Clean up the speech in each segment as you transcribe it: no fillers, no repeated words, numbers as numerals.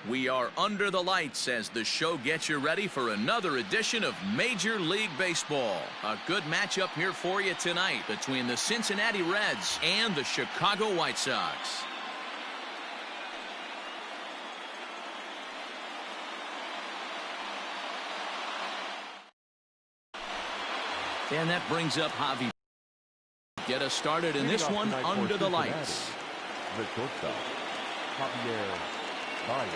We are under the lights as the show gets you ready for another edition of Major League Baseball. A good matchup here for you tonight between the Cincinnati Reds and the Chicago White Sox. And that brings up Javi. Get us started in this one under the lights. The shortstop, Javier Baez.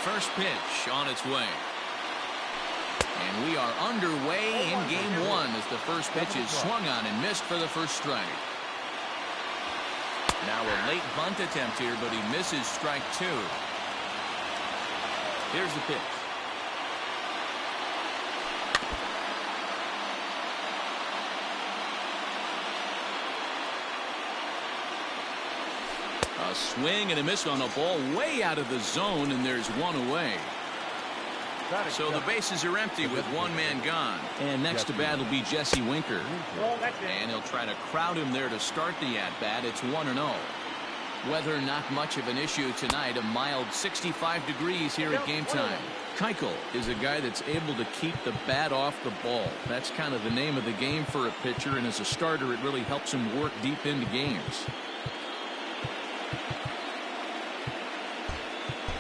First pitch on its way. And we are underway in game one as the first pitch is swung on and missed for the first strike. Now a late bunt attempt here, but he misses strike two. Here's the pitch. A swing and a miss on a ball way out of the zone, and there's one away. So the bases are empty with one man gone. And next to bat will be Jesse Winker. And he'll try to crowd him there to start the at-bat. It's 1-0. Weather not much of an issue tonight. A mild 65 degrees here at game time. Keuchel is a guy that's able to keep the bat off the ball. That's kind of the name of the game for a pitcher, and as a starter it really helps him work deep into games.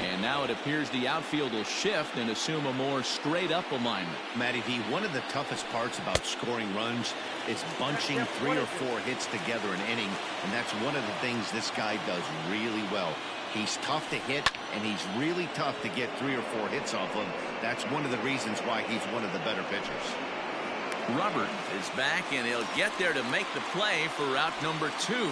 And now it appears the outfield will shift and assume a more straight-up alignment. Matty V, one of the toughest parts about scoring runs is bunching 3 or 4 hits together an inning, and that's one of the things this guy does really well. He's tough to hit, and he's really tough to get 3 or 4 hits off of. That's one of the reasons why he's one of the better pitchers. Robert is back, and he'll get there to make the play for route number 2.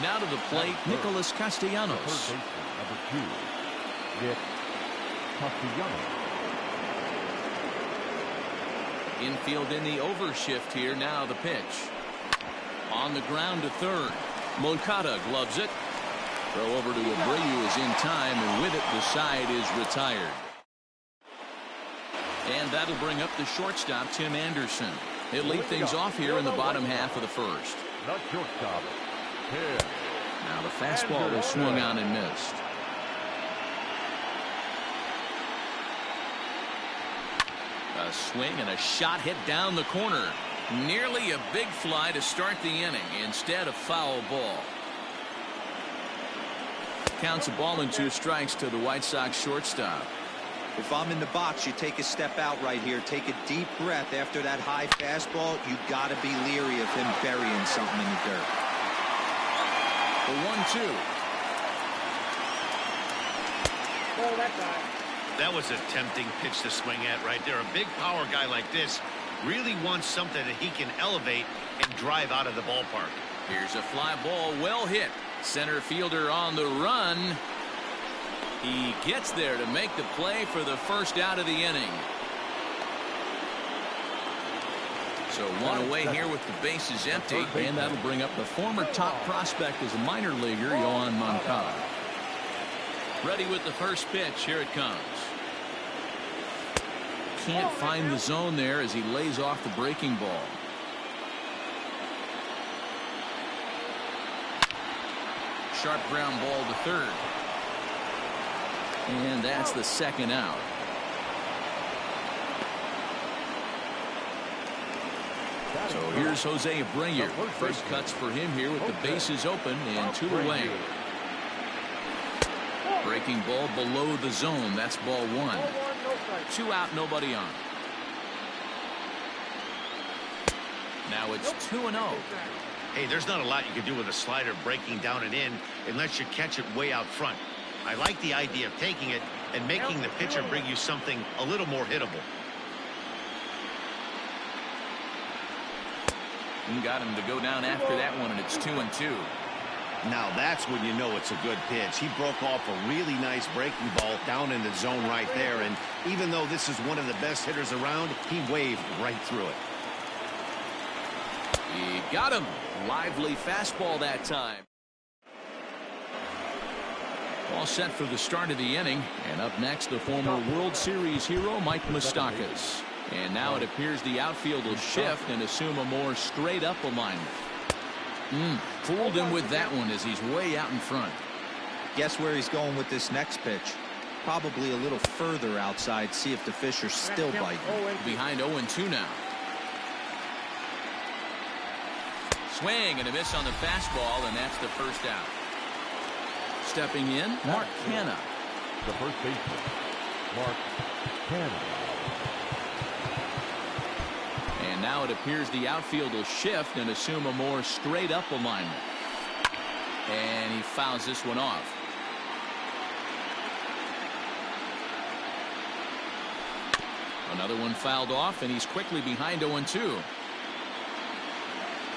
Now to the plate, Nicholas Castellanos. Third baseman, number 2, Nick Castellanos. Infield in the overshift here. Now the pitch. On the ground to third. Moncada gloves it. Throw over to Abreu is in time, and with it the side is retired. And that'll bring up the shortstop, Tim Anderson. He'll lead things off here in the bottom half of the first. The shortstop. Now the fastball was swung on and missed. A swing and a shot hit down the corner. Nearly a big fly to start the inning. Instead, a foul ball. Counts a ball and 2 strikes to the White Sox shortstop. If I'm in the box, you take a step out right here. Take a deep breath after that high fastball. You got to be leery of him burying something in the dirt. The 1-2. That was a tempting pitch to swing at right there. A big power guy like this really wants something that he can elevate and drive out of the ballpark. Here's a fly ball, well hit. Center fielder on the run. He gets there to make the play for the first out of the inning. So one away here with the bases empty, and that'll bring up the former top prospect as a minor leaguer, Yohan Moncada. Ready with the first pitch. Here it comes. Can't find the zone there as he lays off the breaking ball. Sharp ground ball to third. And that's the second out. So here's Jose Abreu. First cuts for him here with the bases open and 2 away. Breaking ball below the zone. That's ball 1. 2 out, nobody on. Now it's 2-0. Hey, there's not a lot you can do with a slider breaking down and in unless you catch it way out front. I like the idea of taking it and making the pitcher bring you something a little more hittable. And got him to go down after that one, and it's 2-2. Now that's when you know it's a good pitch. He broke off a really nice breaking ball down in the zone right there. And even though this is one of the best hitters around, he waved right through it. He got him. Lively fastball that time. All set for the start of the inning. And up next, the former World Series hero, Mike Moustakas. And now it appears the outfield will shift and assume a more straight-up alignment. Fooled him with that one as he's way out in front. Guess where he's going with this next pitch? Probably a little further outside. See if the fish are still biting. Behind 0-2 now. Swing and a miss on the fastball, and that's the first out. Stepping in, Mark Canha. The first baseman, Mark Canha. And now it appears the outfield will shift and assume a more straight-up alignment. And he fouls this one off. Another one fouled off, and he's quickly behind 0-2.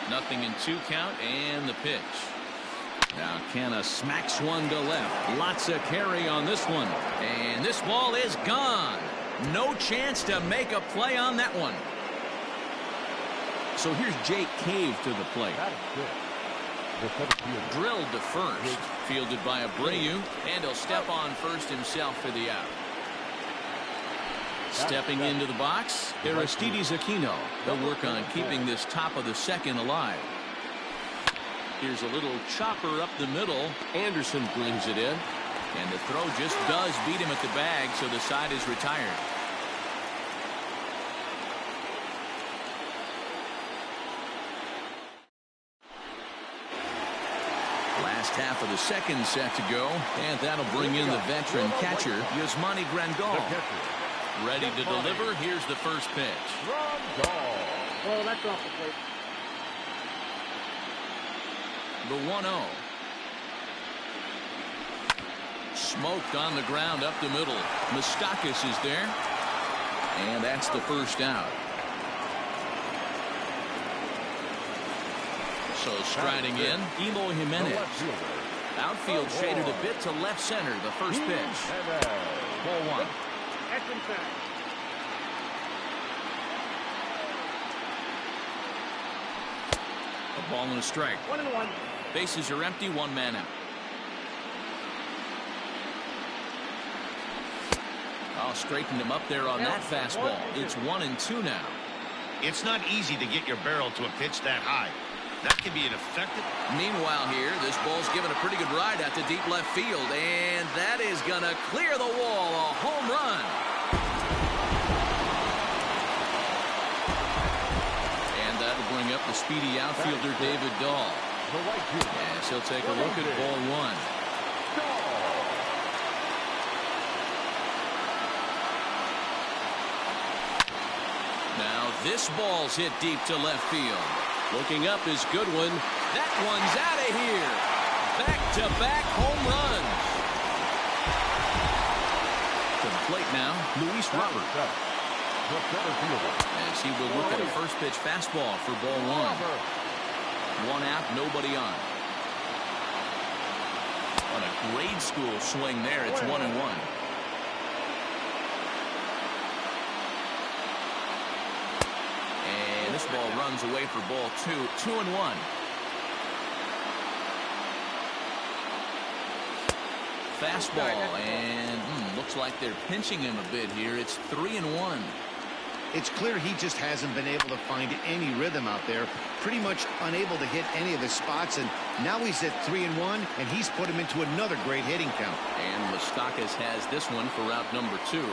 Nothing in 2 count, and the pitch. Now Canha smacks one to left. Lots of carry on this one. And this ball is gone. No chance to make a play on that one. So here's Jake Cave to the plate. Drilled to first. Fielded by Abreu. And he'll step on first himself for the out. Stepping into the box, Aristides Aquino. They'll work on keeping this top of the second alive. Here's a little chopper up the middle. Anderson brings it in. And the throw just does beat him at the bag, so the side is retired. Last half of the second set to go, and that'll bring in the veteran catcher, Yasmani Grandal. Ready to deliver. Here's the first pitch. Oh, that's off the plate. The 1-0. Smoked on the ground up the middle. Moustakas is there. And that's the first out. So striding in, Eloy Jimenez. Outfield shaded a bit to left center. The first pitch. Ball 1. That's inside. A ball and a strike. 1-1. Bases are empty, 1 man out. I'll straighten him up there on that fastball. It's 1-2 now. It's not easy to get your barrel to a pitch that high. That can be an effective. Meanwhile here, this ball's given a pretty good ride out to deep left field, and that is going to clear the wall. A home run. And that'll bring up the speedy outfielder David Dahl. As he'll take a look at ball 1. Now this ball's hit deep to left field. Looking up is Goodwin. That one's out of here. Back-to-back home runs. To the plate now, Luis Robert. As he will look at a first pitch fastball for ball 1. 1 out, nobody on. On a grade school swing there, it's 1-1. This ball runs away for ball 2. 2-1. Fastball, and looks like they're pinching him a bit here. It's 3-1. It's clear he just hasn't been able to find any rhythm out there. Pretty much unable to hit any of his spots, and now he's at 3-1, and he's put him into another great hitting count. And Moustakas has this one for route number 2.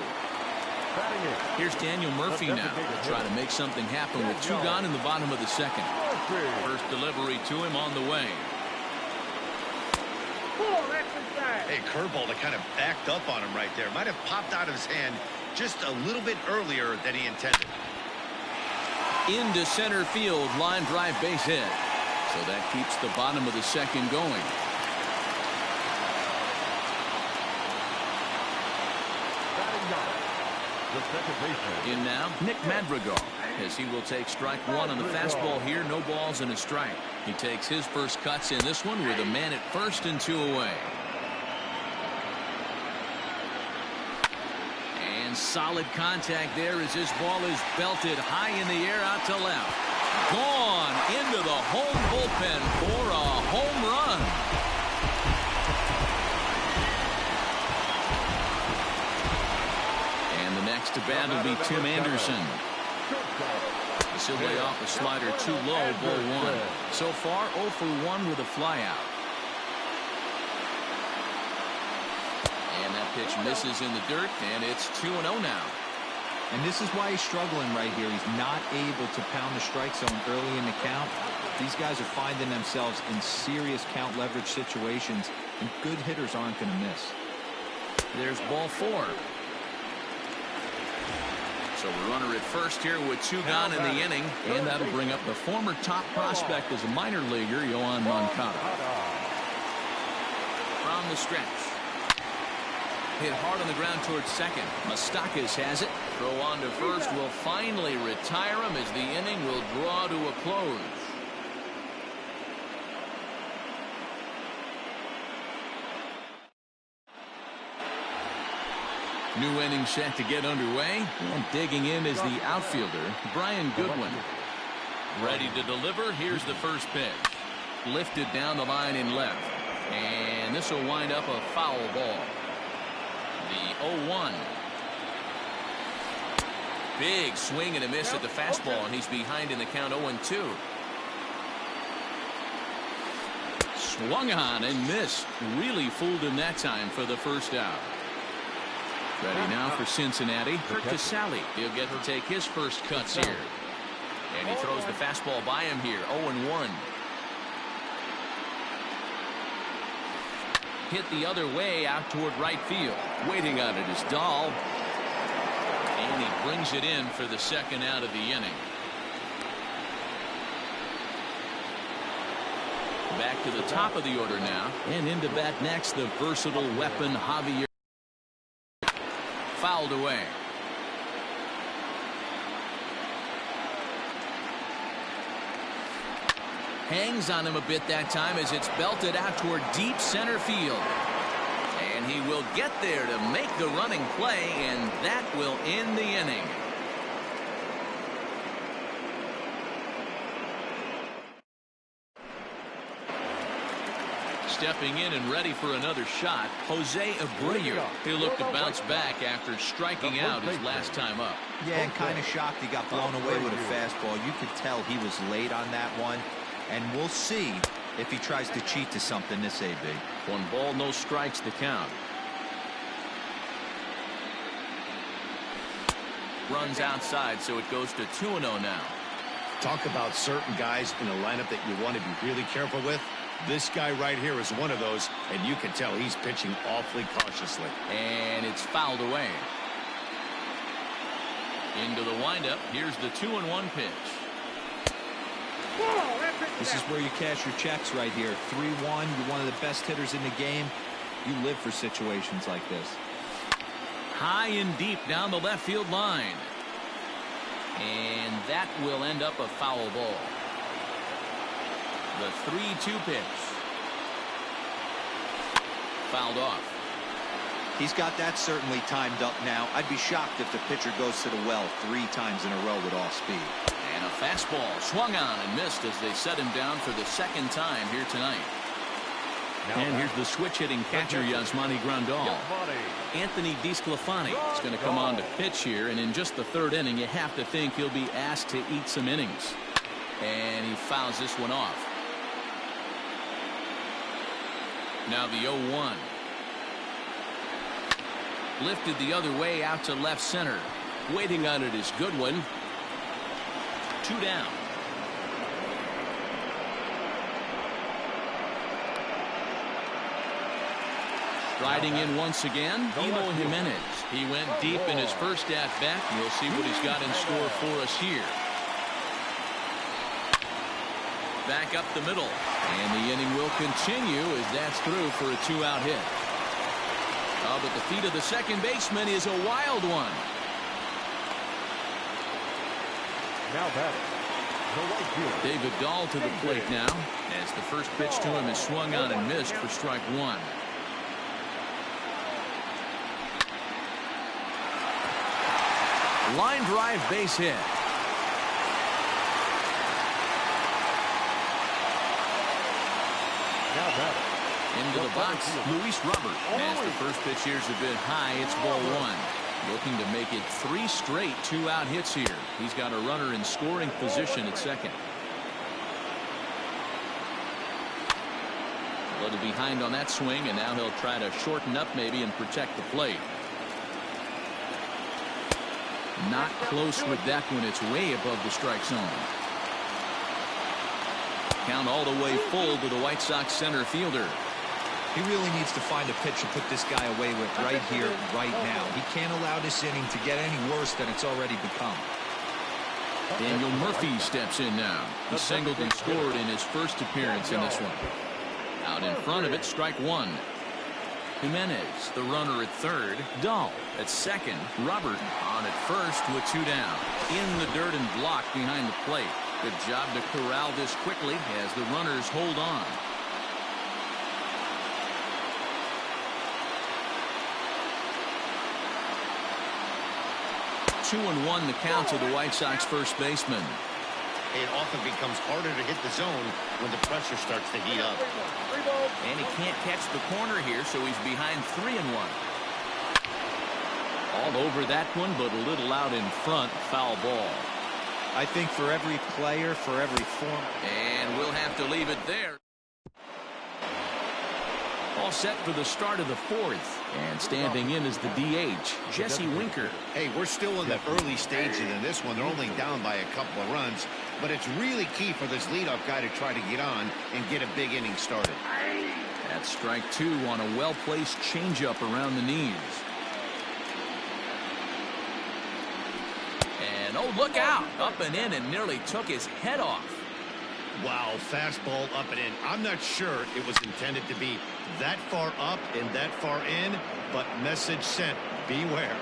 Here's Daniel Murphy now to try to make something happen with 2 gone in the bottom of the second. First delivery to him on the way. Hey, curveball that kind of backed up on him right there. Might have popped out of his hand just a little bit earlier than he intended. Into center field, line drive base hit. So that keeps the bottom of the second going. In now, Nick Madrigal. as he will take strike one on the fastball here. No balls and a strike. He takes his first cuts in this one with a man at first and 2 away. And solid contact there as this ball is belted high in the air out to left. Gone into the home bullpen for a home run. And the next to bat will be Tim Anderson. This will lay off a slider too low, ball one. So far 0 for 1 with a flyout. And that pitch misses in the dirt, and it's 2-0 now. And this is why he's struggling right here. He's not able to pound the strike zone early in the count. These guys are finding themselves in serious count leverage situations, and good hitters aren't going to miss. There's ball 4. So the runner at first here with 2 gone in the inning, and that'll bring up the former top prospect as a minor leaguer, Yohan Moncada. From the stretch. Hit hard on the ground towards second. Moustakas has it. Throw on to first will finally retire him as the inning will draw to a close. New inning set to get underway, and digging in is the outfielder, Brian Goodwin. Ready to deliver. Here's the first pitch. Lifted down the line in left. And this will wind up a foul ball. The 0-1. Big swing and a miss at the fastball, and he's behind in the count 0-2. Swung on and missed. Really fooled him that time for the first out. Ready now for Cincinnati. Kurt Casale. He'll get to take his first cuts here. And he throws the fastball by him here. 0-1. Hit the other way out toward right field. Waiting on it is Dahl. And he brings it in for the second out of the inning. Back to the top of the order now. And into bat next, the versatile weapon Javier. Fouled away. Hangs on him a bit that time as it's belted out toward deep center field. And he will get there to make the running play, and that will end the inning. Stepping in and ready for another shot, Jose Abreu. He'll look to bounce back after striking out his last time up. Yeah, and kind of shocked he got blown away with a fastball. You could tell he was late on that one. And we'll see if he tries to cheat to something this AB. 1 ball, no strikes to count. Runs outside, so it goes to 2-0 now. Talk about certain guys in a lineup that you want to be really careful with. This guy right here is one of those, and you can tell he's pitching awfully cautiously. And it's fouled away. Into the windup. Here's the 2-1 pitch. This is where you cash your checks right here. 3-1. You're one of the best hitters in the game. You live for situations like this. High and deep down the left field line. And that will end up a foul ball. The 3-2 pitch. Fouled off. He's got that certainly timed up now. I'd be shocked if the pitcher goes to the well 3 times in a row with all speed. And a fastball swung on and missed as they set him down for the second time here tonight. And here's the switch-hitting catcher, Yasmani Grandal. Anthony DeSclafani is going to come on to pitch here, and in just the 3rd inning, you have to think he'll be asked to eat some innings. And he fouls this one off. Now the 0-1. Lifted the other way out to left center. Waiting on it is Goodwin. 2 down. Riding in once again, Eloy Jimenez. He went deep in his first at-bat. We'll see what he's got in store for us here. Back up the middle. And the inning will continue as that's through for a 2-out hit. Oh, but the feet of the second baseman is a wild one. Now batting, the right fielder. David Dahl to the plate now, as the first pitch to him is swung on and missed for strike one. Line drive base hit. Now batting. Into the box, Luis Robert. As the first pitch here's a bit high, it's ball one. Looking to make it 3 straight 2-out hits here. He's got a runner in scoring position at second. A little behind on that swing, and now he'll try to shorten up maybe and protect the plate. Not close with that one. It's way above the strike zone. Count all the way full to the White Sox center fielder. He really needs to find a pitch to put this guy away with right here, right now. He can't allow this inning to get any worse than it's already become. Daniel Murphy steps in now. He singled and scored in his first appearance in this one. Out in front of it, strike one. Jimenez, the runner at third. Dahl at second. Robert on at first with 2 down. In the dirt and blocked behind the plate. Good job to corral this quickly as the runners hold on. Two and one the count to the White Sox first baseman. It often becomes harder to hit the zone when the pressure starts to heat up. And he can't catch the corner here, so he's behind 3-1. All over that one, but a little out in front. Foul ball. I think for every player, for every form. And we'll have to leave it there. All set for the start of the fourth. And standing in is the DH, Jesse Winker. Hey, we're still in the early stages in this one. They're only down by a couple of runs. But it's really key for this leadoff guy to try to get on and get a big inning started. That's strike two on a well-placed changeup around the knees. And oh, look out. Up and in and nearly took his head off. Wow, fastball up and in. I'm not sure it was intended to be that far up and that far in, but message sent, beware.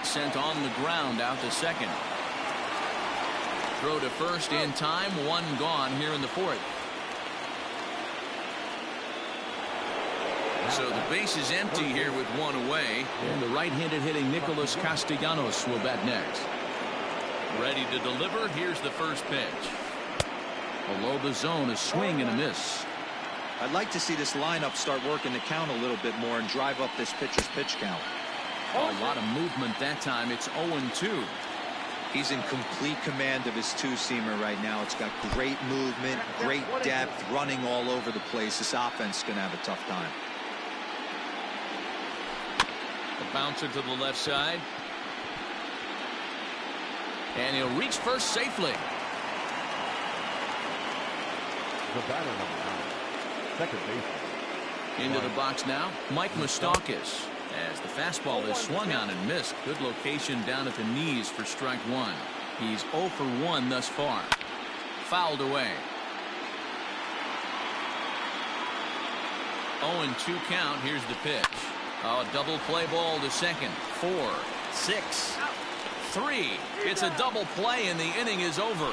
Sent on the ground out to second. Throw to first in time, one gone here in the fourth. So the base is empty here with one away, and the right-handed hitting Nicholas Castellanos will bat next. Ready to deliver. Here's the first pitch. Below the zone, a swing and a miss. I'd like to see this lineup start working the count a little bit more and drive up this pitcher's pitch count. A lot of movement that time. It's 0-2. He's in complete command of his two-seamer right now. It's got great movement, great depth, running all over the place. This offense is going to have a tough time. The bouncer to the left side. And he'll reach first safely. The batter number 9, second baseman. Into the box now, Mike Moustakas. As the fastball is swung on and missed. Good location down at the knees for strike one. He's 0 for 1 thus far. Fouled away. 0-2 count. Here's the pitch. A double play ball to second. 4, 6, 3. It's a double play and the inning is over.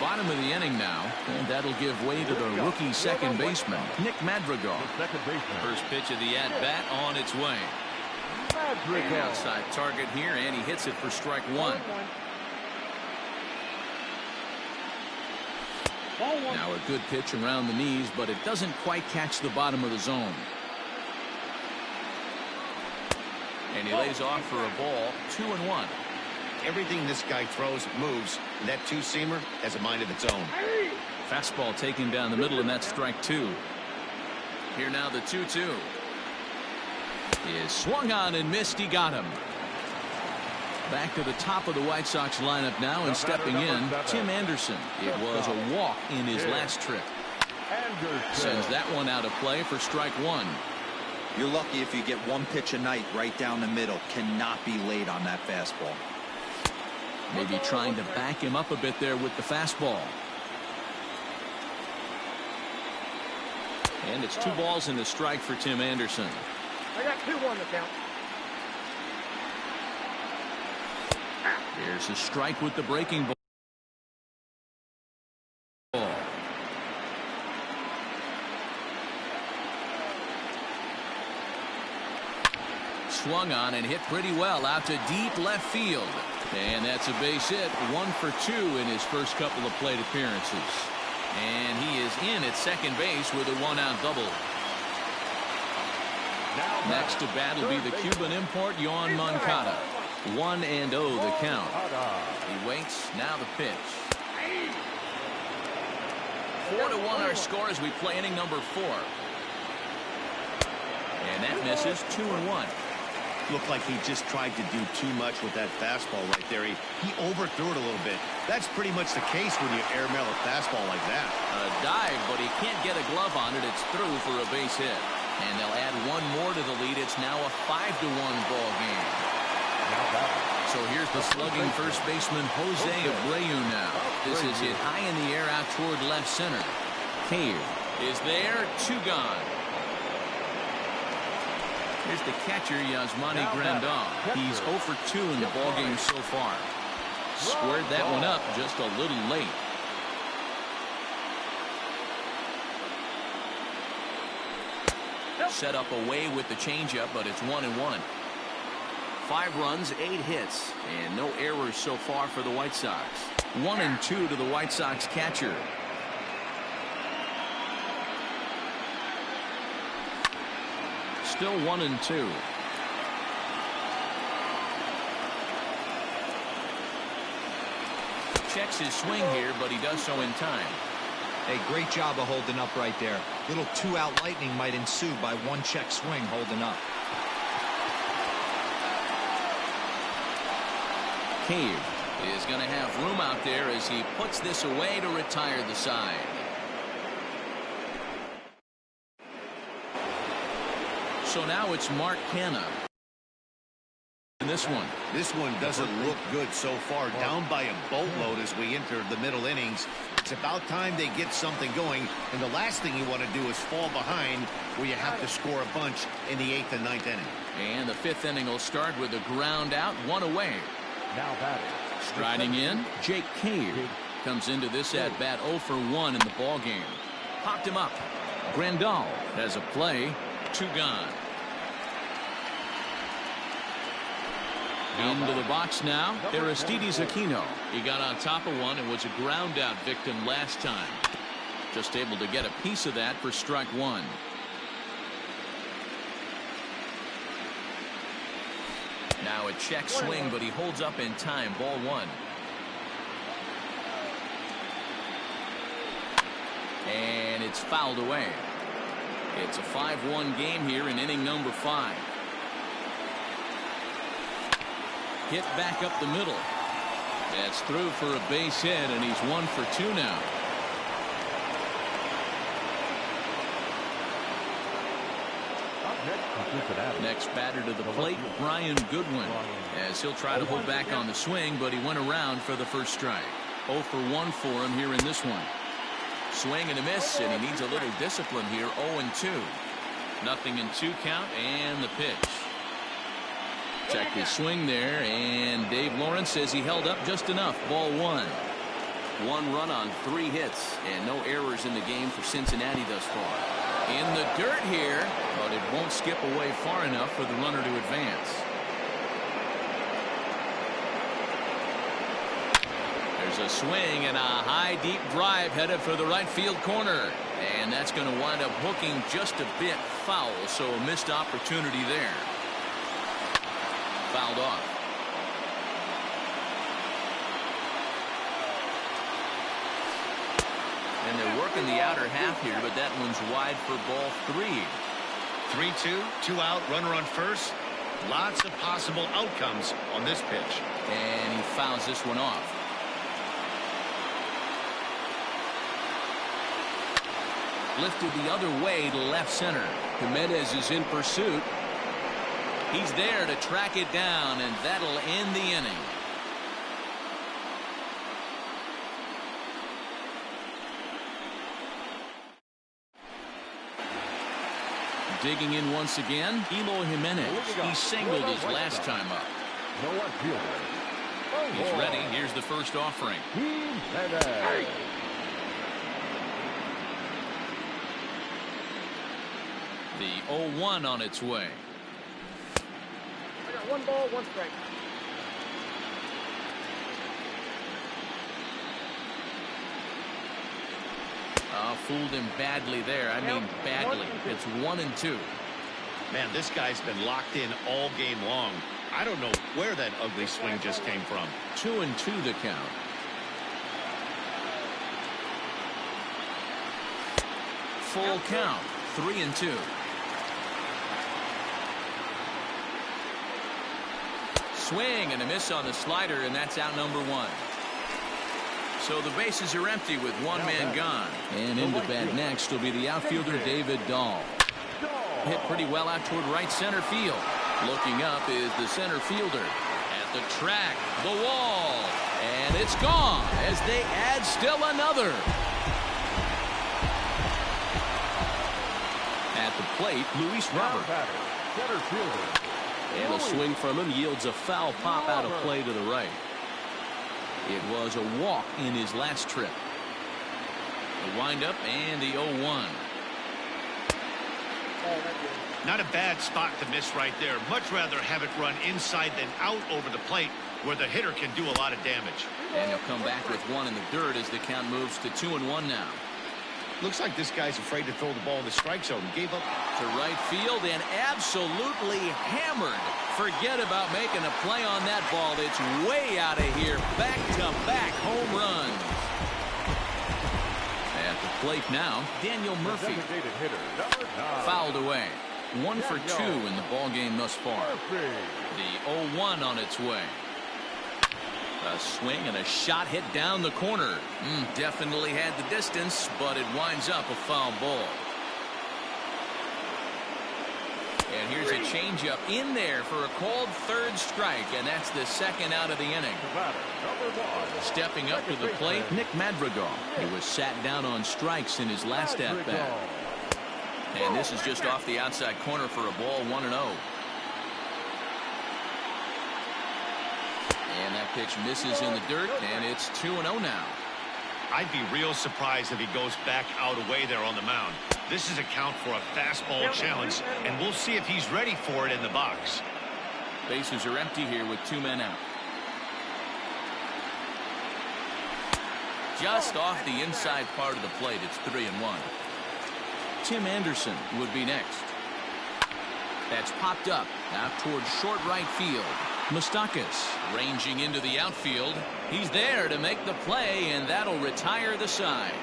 Bottom of the inning now, and that'll give way to the rookie second baseman, Nick Madrigal. Second baseman. First pitch of the at-bat on its way. Madrigal. Outside target here, and he hits it for strike one. Now a good pitch around the knees, but it doesn't quite catch the bottom of the zone. And he lays off for a ball, 2-1. Everything this guy throws moves, and that two-seamer has a mind of its own. Fastball taken down the middle, and that's strike two. Here now the 2-2. Is swung on and missed. He got him. Back to the top of the White Sox lineup now, and stepping in, Tim Anderson. It was a walk in his last trip. Sends that one out of play for strike one. You're lucky if you get one pitch a night right down the middle. Cannot be late on that fastball. Maybe trying to back him up a bit there with the fastball. And it's 2 balls and a strike for Tim Anderson. I got 2-1 to count. Here's a strike with the breaking ball. Swung on and hit pretty well out to deep left field. And that's a base hit. 1 for 2 in his first couple of plate appearances. And he is in at second base with a 1-out double. Next to bat will be the Cuban import, Yoan Moncada. 1-0 the count. He waits. Now the pitch. 4-1 our score as we play inning number 4. And that misses. 2-1. Looked like he just tried to do too much with that fastball right there. He overthrew it a little bit. That's pretty much the case when you airmail a fastball like that. A dive, but he can't get a glove on it. It's through for a base hit. And they'll add 1 more to the lead. It's now a 5-1 ball game. So here's the slugging first baseman Jose Abreu now. This is hit high in the air out toward left center. Cave is there. 2 gone. Here's the catcher, Yasmani Grandal. He's 0 for 2 in the ballgame so far. Squared that one up just a little late. Set up away with the changeup, but it's 1-1. 5 runs, 8 hits, and no errors so far for the White Sox. 1-2 to the White Sox catcher. Still 1-2. Checks his swing here, but he does so in time. Hey, great job of holding up right there. Little 2-out lightning might ensue by 1 check swing holding up. Cave is going to have room out there as he puts this away to retire the side. So now it's Mark Canha in this one. This one doesn't look good so far. Down by a boatload as we enter the middle innings. It's about time they get something going. And the last thing you want to do is fall behind where you have to score a bunch in the 8th and 9th inning. And the 5th inning will start with a ground out, 1 away. Now batting. Striding in, Jake Cave comes into this at bat 0 for 1 in the ball game. Popped him up. Grandal has a play. 2 gone. Into the box now, Aristides Aquino. He got on top of one and was a ground out victim last time. Just able to get a piece of that for strike 1. Now a check swing, but he holds up in time. Ball 1. And it's fouled away. It's a 5-1 game here in inning number 5. Hit back up the middle. That's through for a base hit, and he's 1 for 2 now. Next batter to the plate, Brian Goodwin, as he'll try to hold back on the swing, but he went around for the first strike. 0 for 1 for him here in this one. Swing and a miss, and he needs a little discipline here. 0-2. 0-2 count, and the pitch. Check his swing there, and Dave Lawrence says he held up just enough. Ball 1. 1 run on 3 hits, and no errors in the game for Cincinnati thus far. In the dirt here, but it won't skip away far enough for the runner to advance. There's a swing and a high deep drive headed for the right field corner, and that's going to wind up hooking just a bit foul, so a missed opportunity there. Fouled off. And they're working the outer half here, but that one's wide for ball 3. 3-2, 2 out, runner on first. Lots of possible outcomes on this pitch. And he fouls this one off. Lifted the other way to left center. Jimenez is in pursuit. He's there to track it down, and that'll end the inning. Digging in once again, Eloy Jimenez. He singled his last time up. No one fielder. He's ready. Here's the first offering. The 0-1 on its way. I got 1 ball, 1 strike. Fooled him badly there. I mean badly. It's 1-2. Man, this guy's been locked in all game long. I don't know where that ugly swing just came from. 2-2 the count. Full count. 3-2. Swing and a miss on the slider, and that's out number 1. So the bases are empty with one man gone. And into bat next will be the outfielder David Dahl. Hit pretty well out toward right center field. Looking up is the center fielder. At the track, the wall. And it's gone as they add still another. At the plate, Luis Robert. Center fielder. And a swing from him yields a foul pop out of play to the right. It was a walk in his last trip. The windup and the 0-1. Not a bad spot to miss right there. Much rather have it run inside than out over the plate where the hitter can do a lot of damage. And he'll come back with 1 in the dirt as the count moves to 2-1 now. Looks like this guy's afraid to throw the ball in the strike zone. Gave up to right field and absolutely hammered. Forget about making a play on that ball. It's way out of here. Back-to-back home runs. At the plate now, Daniel Murphy. Fouled away. 1 for 2 in the ball game thus far. The 0-1 on its way. A swing and a shot hit down the corner. Definitely had the distance, but it winds up a foul ball. And here's a changeup in there for a called third strike, and that's the second out of the inning. Stepping up to the plate, Nick Madrigal. He was sat down on strikes in his last at-bat. And this is just off the outside corner for a ball, 1-0. And that pitch misses in the dirt, and it's 2-0 now. I'd be real surprised if he goes back out away there on the mound. This is a count for a fastball challenge, and we'll see if he's ready for it in the box. Bases are empty here with 2 men out. Just off the inside part of the plate, it's 3-1. Tim Anderson would be next. That's popped up out towards short right field. Moustakas ranging into the outfield. He's there to make the play, and that'll retire the side.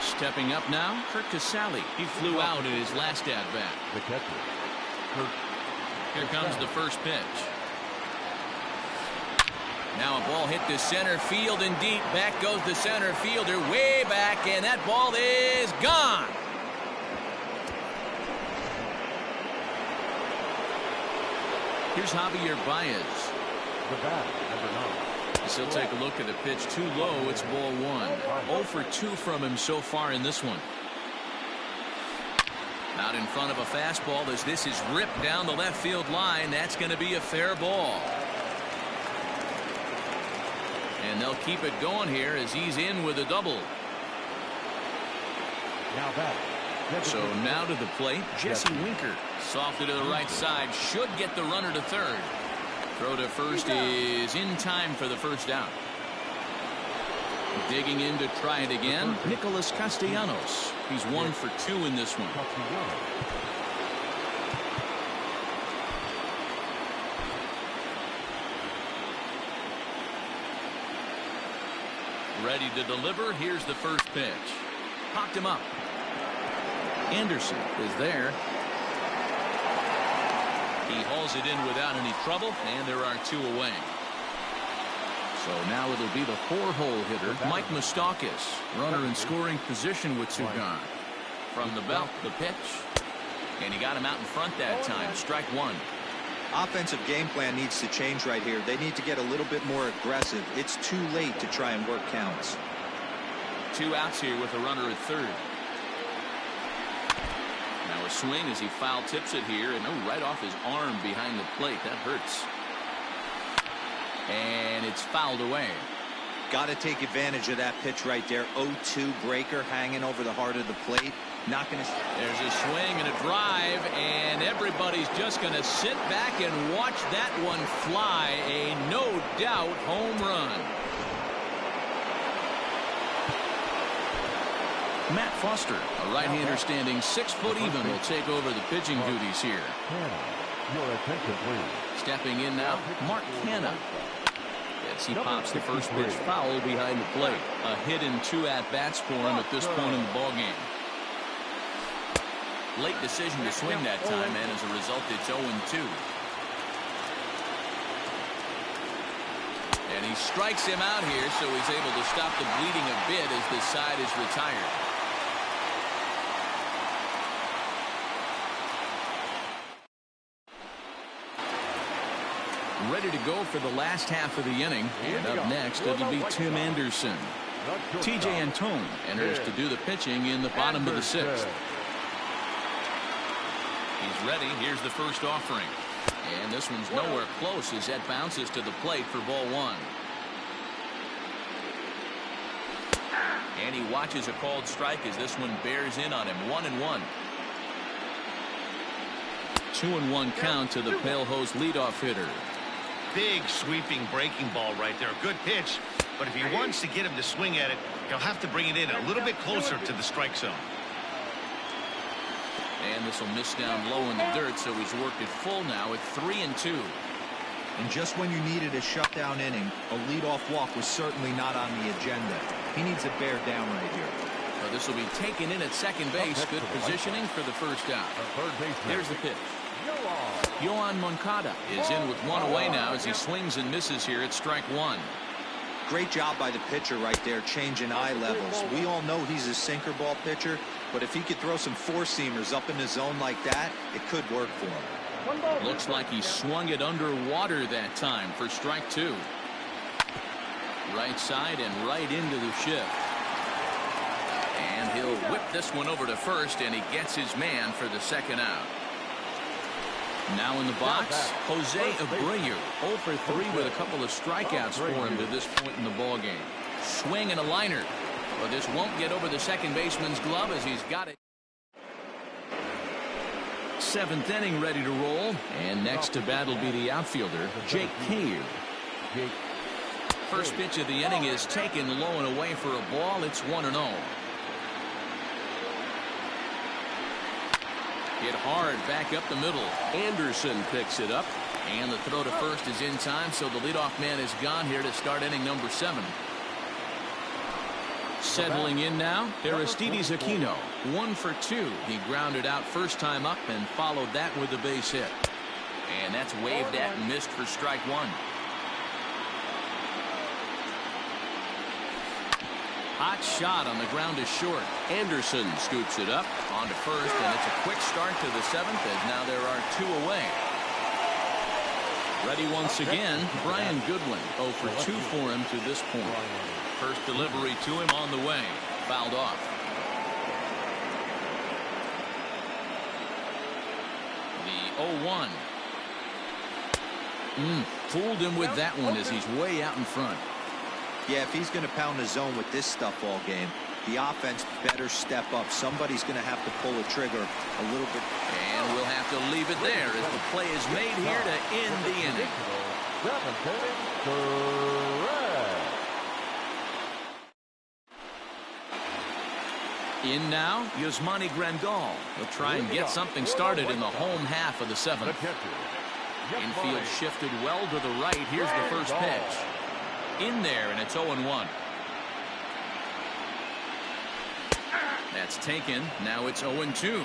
Stepping up now, Kurt Casale. He flew out in his last at-bat. The catcher. Here comes the first pitch. Now a ball hit to center field and deep. Back goes the center fielder way back, and that ball is gone. Here's Javier Baez. The bat, number 9. He'll take a look at the pitch. Too low. It's ball 1. 0 for 2 from him so far in this one. Out in front of a fastball as this is ripped down the left field line. That's going to be a fair ball. And they'll keep it going here as he's in with a double. Now that. So now to the plate, Jesse Winker. Softly to the right side. Should get the runner to third. Throw to first is in time for the first out. Digging in to try it again, Nicholas Castellanos. He's 1 for 2 in this one. Ready to deliver. Here's the first pitch. Popped him up. Anderson is there. He hauls it in without any trouble, and there are 2 away. So now it'll be the 4-hole hitter, Mike Moustakas. Runner in scoring position with 2 gone. From the belt, the pitch. And he got him out in front that time. Strike 1. Offensive game plan needs to change right here. They need to get a little bit more aggressive. It's too late to try and work counts. 2 outs here with a runner at third. Now a swing as he foul tips it here, and right off his arm behind the plate. That hurts. And it's fouled away. Got to take advantage of that pitch right there. 0-2 breaker hanging over the heart of the plate. Not going to. There's a swing and a drive, and everybody's just going to sit back and watch that one fly. A no doubt home run. Matt Foster, a right-hander standing 6 foot even, will take over the pitching duties here. Your attention, please. Stepping in now, Mark Canha. As he pops the first pitch foul behind the plate. A hit in 2 at-bats for him at this point in the ballgame. Late decision to swing that time, and as a result, it's 0-2. And he strikes him out here, so he's able to stop the bleeding a bit as this side is retired. Ready to go for the last half of the inning. And up next, it'll be Tim Anderson. TJ Antone enters to do the pitching in the bottom of the 6th. He's ready. Here's the first offering. And this one's nowhere close as that bounces to the plate for ball 1. And he watches a called strike as this one bears in on him. 1-1. 2-1 count to the Pale Hose leadoff hitter. Big sweeping breaking ball right there. Good pitch, but if he wants to get him to swing at it, he'll have to bring it in a little bit closer to the strike zone. And this will miss down low in the dirt, so he's worked it full now at 3-2. And just when you needed a shutdown inning, a leadoff walk was certainly not on the agenda. He needs to bear down right here. So this will be taken in at second base. Good positioning for the first out. Here's the pitch. Yohan Moncada is in with 1 away now as he swings and misses here at strike 1. Great job by the pitcher right there, changing eye levels. We all know he's a sinker ball pitcher, but if he could throw some four-seamers up in the zone like that, it could work for him. Looks like he swung it underwater that time for strike 2. Right side and right into the shift. And he'll whip this one over to first, and he gets his man for the second out. Now in the box, Jose Abreu, 0 for 3 with a couple of strikeouts for him to this point in the ballgame. Swing and a liner. But this won't get over the second baseman's glove as he's got it. 7th inning ready to roll. And next to bat will be the outfielder, Jake Cave. First pitch of the inning is taken low and away for a ball. It's 1-0. Hit hard back up the middle. Anderson picks it up. And the throw to first is in time, so the leadoff man is gone here to start inning number 7. Settling in now, Aristides Aquino. 1 for 2. He grounded out first time up and followed that with a base hit. And that's waved at and missed for strike 1. Hot shot on the ground is short. Anderson scoops it up onto first, and it's a quick start to the 7th as now there are 2 away. Ready once again, Brian Goodwin. 0 for 2 for him to this point. First delivery to him on the way. Fouled off. The 0-1. Fooled him with that one as he's way out in front. Yeah, if he's going to pound the zone with this stuff all game, the offense better step up. Somebody's going to have to pull a trigger a little bit. And we'll have to leave it there as the play is made here to end the inning. In now, Yasmani Grandal. He'll try and get something started in the home half of the 7th. Infield shifted well to the right. Here's the first pitch. In there, and it's 0-1. That's taken. Now it's 0-2.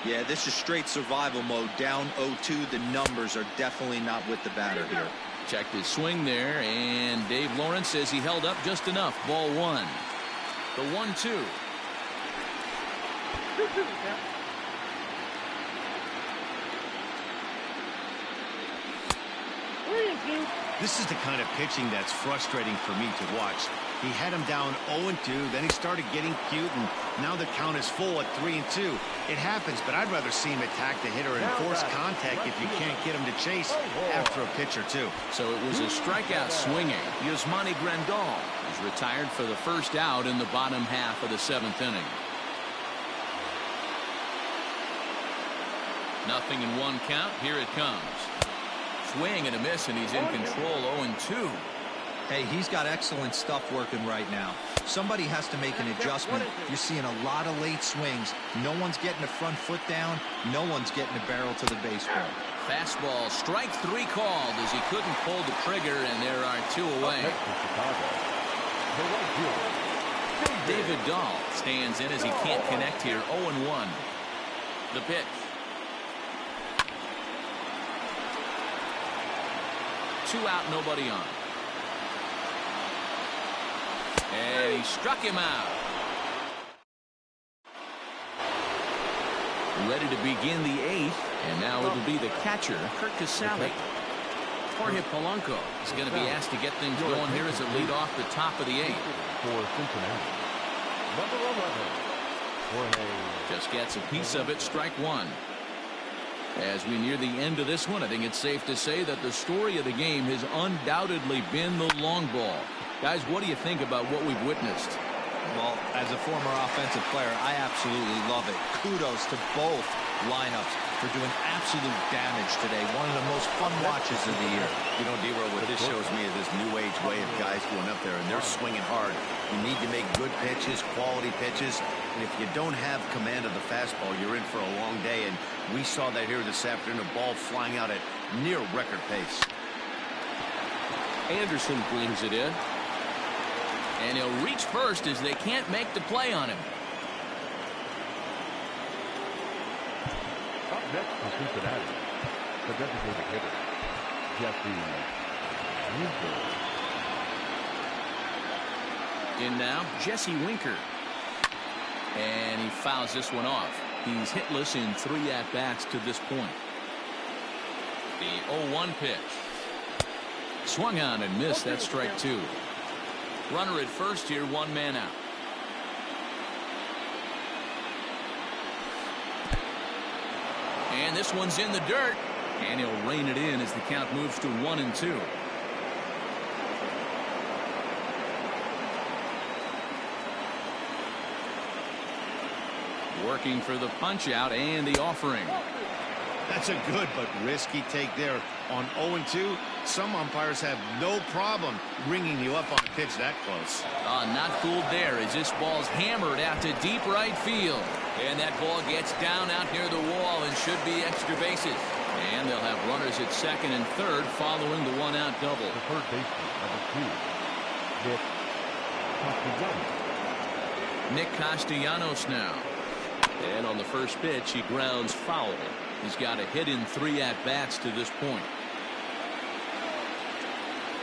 Yeah, this is straight survival mode. Down 0-2. The numbers are definitely not with the batter here. Checked his swing there, and Dave Lawrence says he held up just enough. Ball 1. The 1-2. 3-2. This is the kind of pitching that's frustrating for me to watch. He had him down 0-2, then he started getting cute, and now the count is full at 3-2. It happens, but I'd rather see him attack the hitter and force contact if you can't get him to chase after a pitch or two. So it was a strikeout swinging. Yasmani Grandal is retired for the first out in the bottom half of the 7th inning. Nothing in one count. Here it comes. Swing and a miss, and he's in control. 0-2. Hey, he's got excellent stuff working right now. Somebody has to make an adjustment. You're seeing a lot of late swings. No one's getting the front foot down. No one's getting the barrel to the baseball. Fastball, strike 3 called as he couldn't pull the trigger, and there are 2 away. David Dahl stands in as he can't connect here. 0-1. The pitch. 2 out, nobody on. And he struck him out. Ready to begin the 8th, and now it'll be the catcher, Kurt Casale. Jorge Polanco is going to be asked to get things going here as it lead off the top of the 8th. For Cincinnati, number 11, Jorge. Just gets a piece of it, strike 1. As we near the end of this one, I think it's safe to say that the story of the game has undoubtedly been the long ball. Guys, what do you think about what we've witnessed? Well, as a former offensive player, I absolutely love it. Kudos to both lineups for doing absolute damage today. One of the most fun watches of the year. You know, D-Row, what this shows me is this new age way of guys going up there, and they're swinging hard. You need to make good pitches, quality pitches, and if you don't have command of the fastball, you're in for a long day, and we saw that here this afternoon, a ball flying out at near record pace. Anderson brings it in. And he'll reach first as they can't make the play on him. Up next for Cincinnati, the designated hitter, Jesse Winker. In now, Jesse Winker. And he fouls this one off. He's hitless in 3 at-bats to this point. The 0-1 pitch. Swung on and missed. That's strike 2. Runner at first here, 1 man out. And this one's in the dirt. And he'll rein it in as the count moves to 1-2. Working for the punch out and the offering. That's a good but risky take there. On 0-2, some umpires have no problem ringing you up on a pitch that close. Not fooled there as this ball's hammered out to deep right field. And that ball gets down out near the wall and should be extra bases. And they'll have runners at second and third following the 1-out double. The third baseman, number 2, Nick Castellanos now. And on the first pitch, he grounds foul. He's got a hit in 3 at-bats to this point.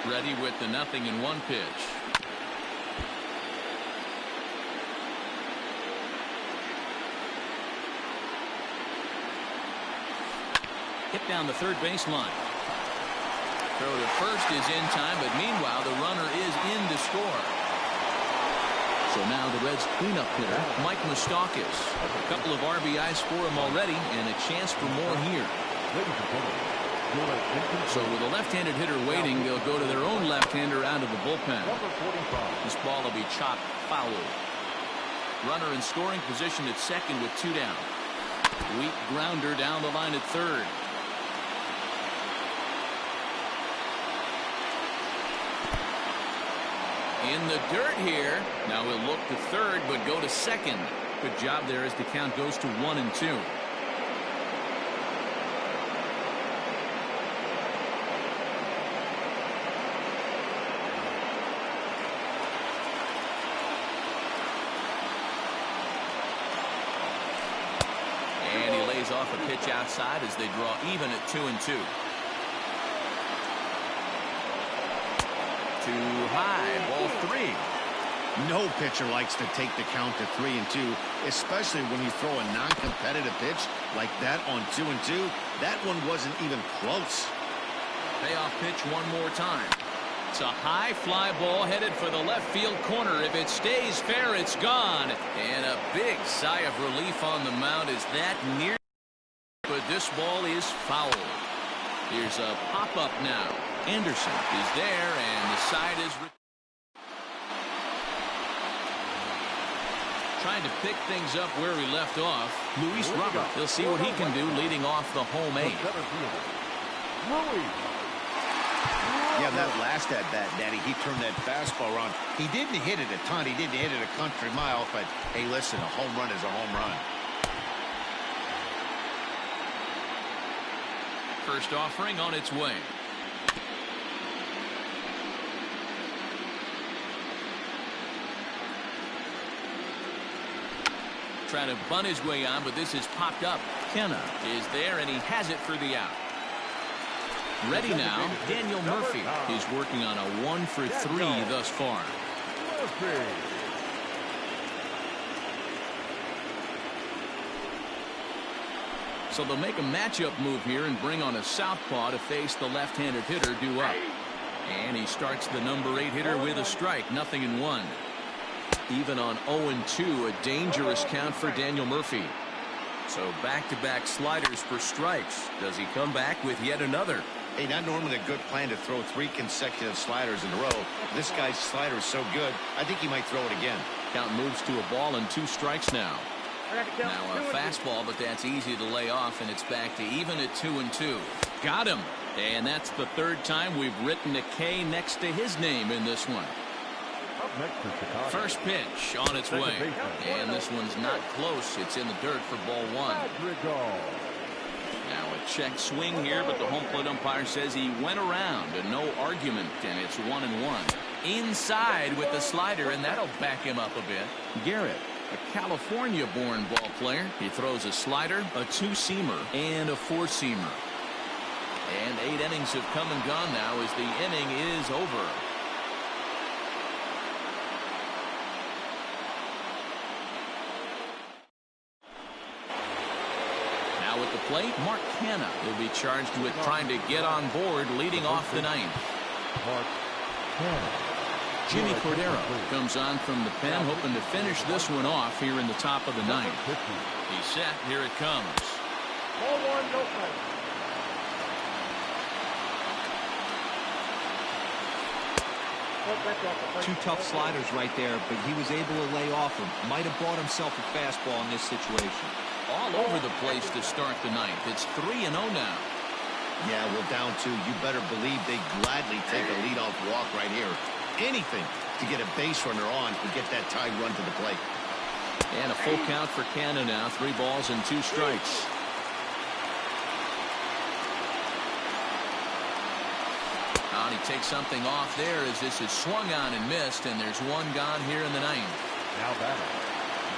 Ready with the 0-1 pitch. Hit down the third baseline. Throw to first is in time, but meanwhile, the runner is in to score. So now the Reds' cleanup hitter, Mike Moustakas. A couple of RBIs for him already, and a chance for more here. So with a left-handed hitter waiting, they'll go to their own left-hander out of the bullpen. This ball will be chopped foul. Runner in scoring position at second with 2 down. Weak grounder down the line at third. In the dirt here. Now he'll look to third, but go to second. Good job there as the count goes to 1-2. And he lays off a pitch outside as they draw even at 2-2. Too high, ball 3. No pitcher likes to take the count to 3-2, especially when you throw a non-competitive pitch like that on 2-2. That one wasn't even close. Payoff pitch one more time. It's a high fly ball headed for the left field corner. If it stays fair, it's gone. And a big sigh of relief on the mound as that near. But this ball is foul. Here's a pop-up now. Anderson is there, and the side is trying to pick things up where he left off. Luis Robert. He'll see what he can do leading off the home eight. Yeah, that last at-bat, Daddy, he turned that fastball around. He didn't hit it a ton. He didn't hit it a country mile. But, hey, listen, a home run is a home run. First offering on its way. Trying to bunt his way on, but this is popped up. Kenna is there, and he has it for the out. Ready now, Daniel Murphy is working on a 1-for-3 thus far. So they'll make a matchup move here and bring on a southpaw to face the left-handed hitter due up. And he starts the number 8 hitter with a strike, 0-1. Even on 0-2, a dangerous count for Daniel Murphy. So back-to-back sliders for strikes. Does he come back with yet another? Hey, not normally a good plan to throw 3 consecutive sliders in a row. This guy's slider is so good, I think he might throw it again. Count moves to a ball and 2 strikes now. Now a fastball, but that's easy to lay off, and it's back to even at 2-2. Got him. And that's the 3rd time we've written a K next to his name in this one. First pitch on its way. And this one's not close. It's in the dirt for ball 1. Now a check swing here, but the home plate umpire says he went around and no argument, and it's 1-1. Inside with the slider, and that'll back him up a bit. Garrett, a California-born ball player. He throws a slider, a 2-seamer, and a 4-seamer. And 8 innings have come and gone now as the inning is over. Now at the plate, Mark Canha will be charged with trying to get on board leading off the 9th. Jimmy Cordero comes on from the pen, hoping to finish this one off here in the top of the 9th. He's set. Here it comes. Ball 1, no strike. Two tough sliders right there, but he was able to lay off him. Might have bought himself a fastball in this situation. All over the place to start the 9th. It's 3-0 now. Yeah, well, down 2. You better believe they gladly take a leadoff walk right here. Anything to get a base runner on and get that tie run to the plate. And a full count for Canha now. 3 balls and 2 strikes. And he takes something off there as this is swung on and missed, and there's 1 gone here in the 9th. Now batting.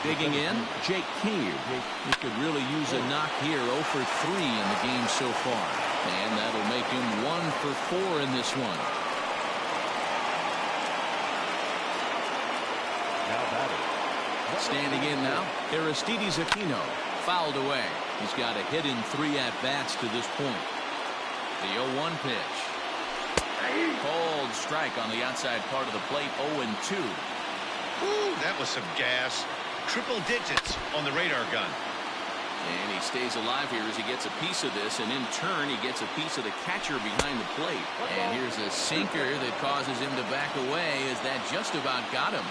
Digging in, Jake Cave. He could really use a knock here. 0 for 3 in the game so far. And that'll make him 1 for 4 in this one. Now batting. Standing in now, Aristides Aquino. Fouled away. He's got a hit in 3 at-bats to this point. The 0-1 pitch. Cold strike on the outside part of the plate. 0-2. Ooh, that was some gas. Triple digits on the radar gun. And he stays alive here as he gets a piece of this, and in turn he gets a piece of the catcher behind the plate. And here's a sinker that causes him to back away as that just about got him.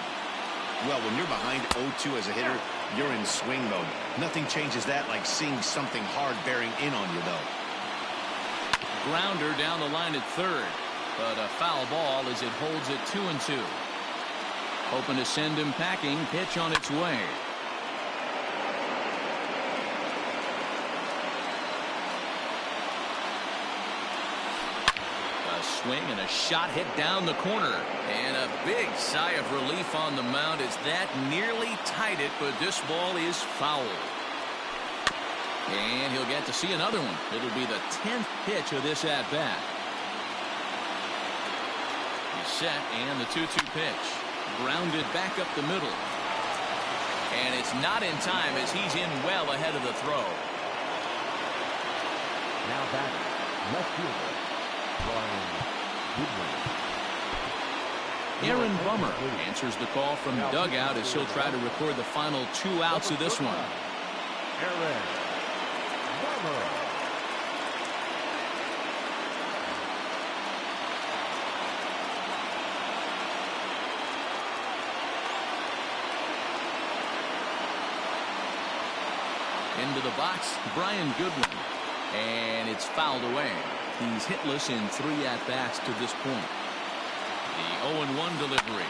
Well, when you're behind 0-2 as a hitter, you're in swing mode. Nothing changes that like seeing something hard bearing in on you, though. Grounder down the line at 3rd, but a foul ball as it holds it 2-2. Hoping to send him packing. Pitch on its way. A swing and a shot hit down the corner. And a big sigh of relief on the mound as that nearly tied it, but this ball is foul. And he'll get to see another one. It'll be the 10th pitch of this at-bat. He's set, and the 2-2 pitch. Grounded back up the middle. And it's not in time as he's in well ahead of the throw. Now batting. Left fielder. Brian Goodwin. Aaron Bummer answers the call from the dugout as he'll try to record the final 2 outs of this one. Aaron Bummer. Into the box, Brian Goodwin. And it's fouled away. He's hitless in 3 at-bats to this point. The 0-1 delivery.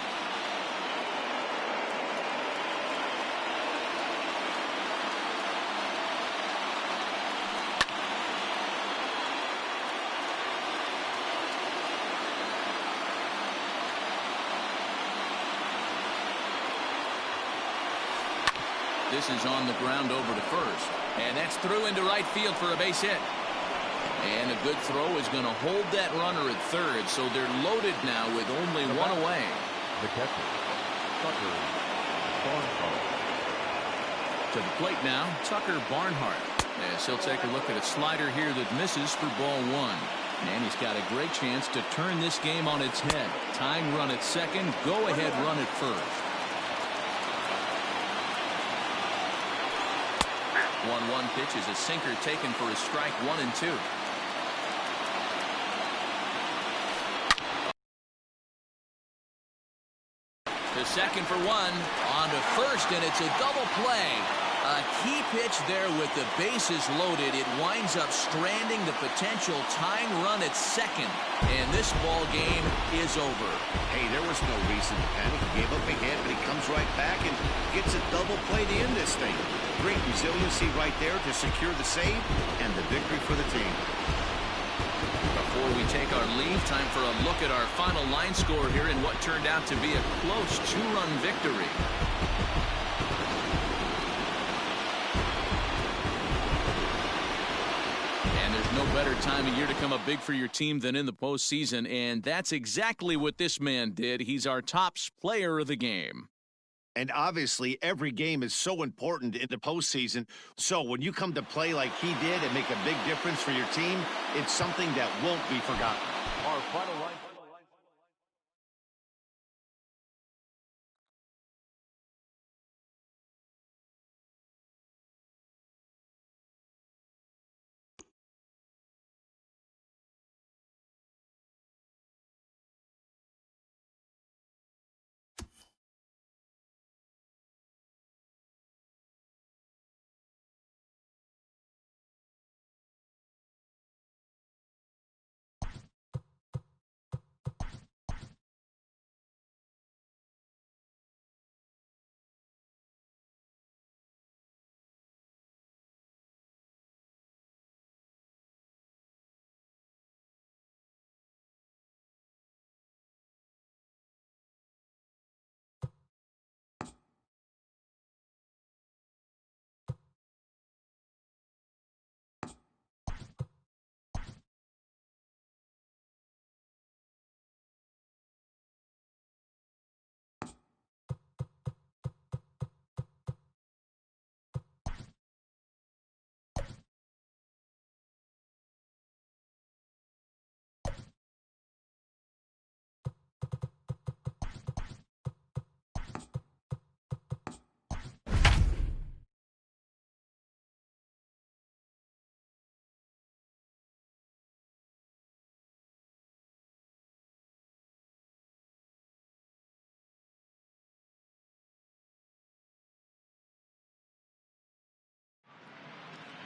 This is on the ground over to first. And that's through into right field for a base hit. And a good throw is going to hold that runner at third, so they're loaded now with only 1 away. The catcher, Tucker Barnhart. To the plate now, Tucker Barnhart. As he'll take a look at a slider here that misses for ball 1. And he's got a great chance to turn this game on its head. Tying run at second, go-ahead run at first. 1-1 pitch is a sinker taken for a strike, 1-2. To second for 1, on to first, and it's a double play. A key pitch there with the bases loaded. It winds up stranding the potential tying run at second, and this ball game is over. Hey, there was no reason to panic. He gave up a hit, but he comes right back and gets a double play to end this thing. Great resiliency right there to secure the save and the victory for the team. Before we take our leave, time for a look at our final line score here in what turned out to be a close 2-run victory. And there's no better time of year to come up big for your team than in the postseason, and that's exactly what this man did. He's our top player of the game. And obviously, every game is so important in the postseason. So when you come to play like he did and make a big difference for your team, it's something that won't be forgotten. Our final line.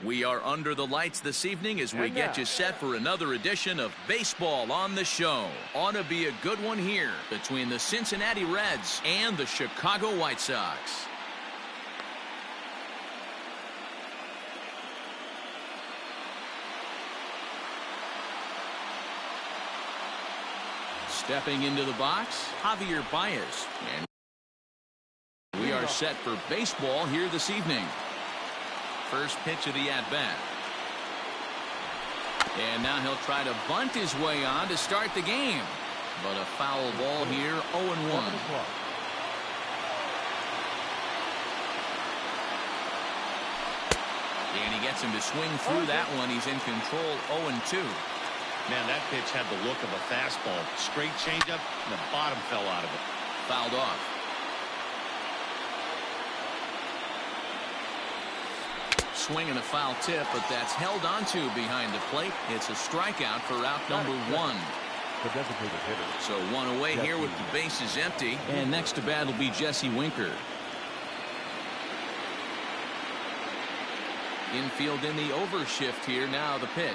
We are under the lights this evening as we get you set for another edition of Baseball on the Show. Ought to be a good one here between the Cincinnati Reds and the Chicago White Sox. Stepping into the box, Javier Baez. And we are set for baseball here this evening. First pitch of the at-bat. And now he'll try to bunt his way on to start the game. But a foul ball here, 0-1. And he gets him to swing through that one. He's in control, 0-2. Man, that pitch had the look of a fastball. Straight changeup, and the bottom fell out of it. Fouled off. Swing and a foul tip, but that's held onto behind the plate. It's a strikeout for out number 1. The designated hitter. So one away here with the bases empty. And next to bat will be Jesse Winker. Infield in the overshift here. Now the pitch.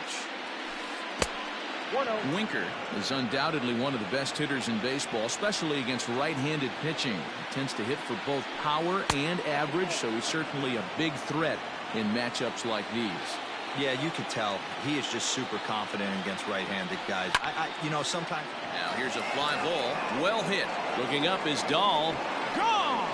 1-0. Winker is undoubtedly one of the best hitters in baseball, especially against right-handed pitching. He tends to hit for both power and average, so he's certainly a big threat in matchups like these. Yeah, you can tell he is just super confident against right-handed guys. You know, sometimes. Now here's a fly ball. Well hit. Looking up is Dahl. Gone!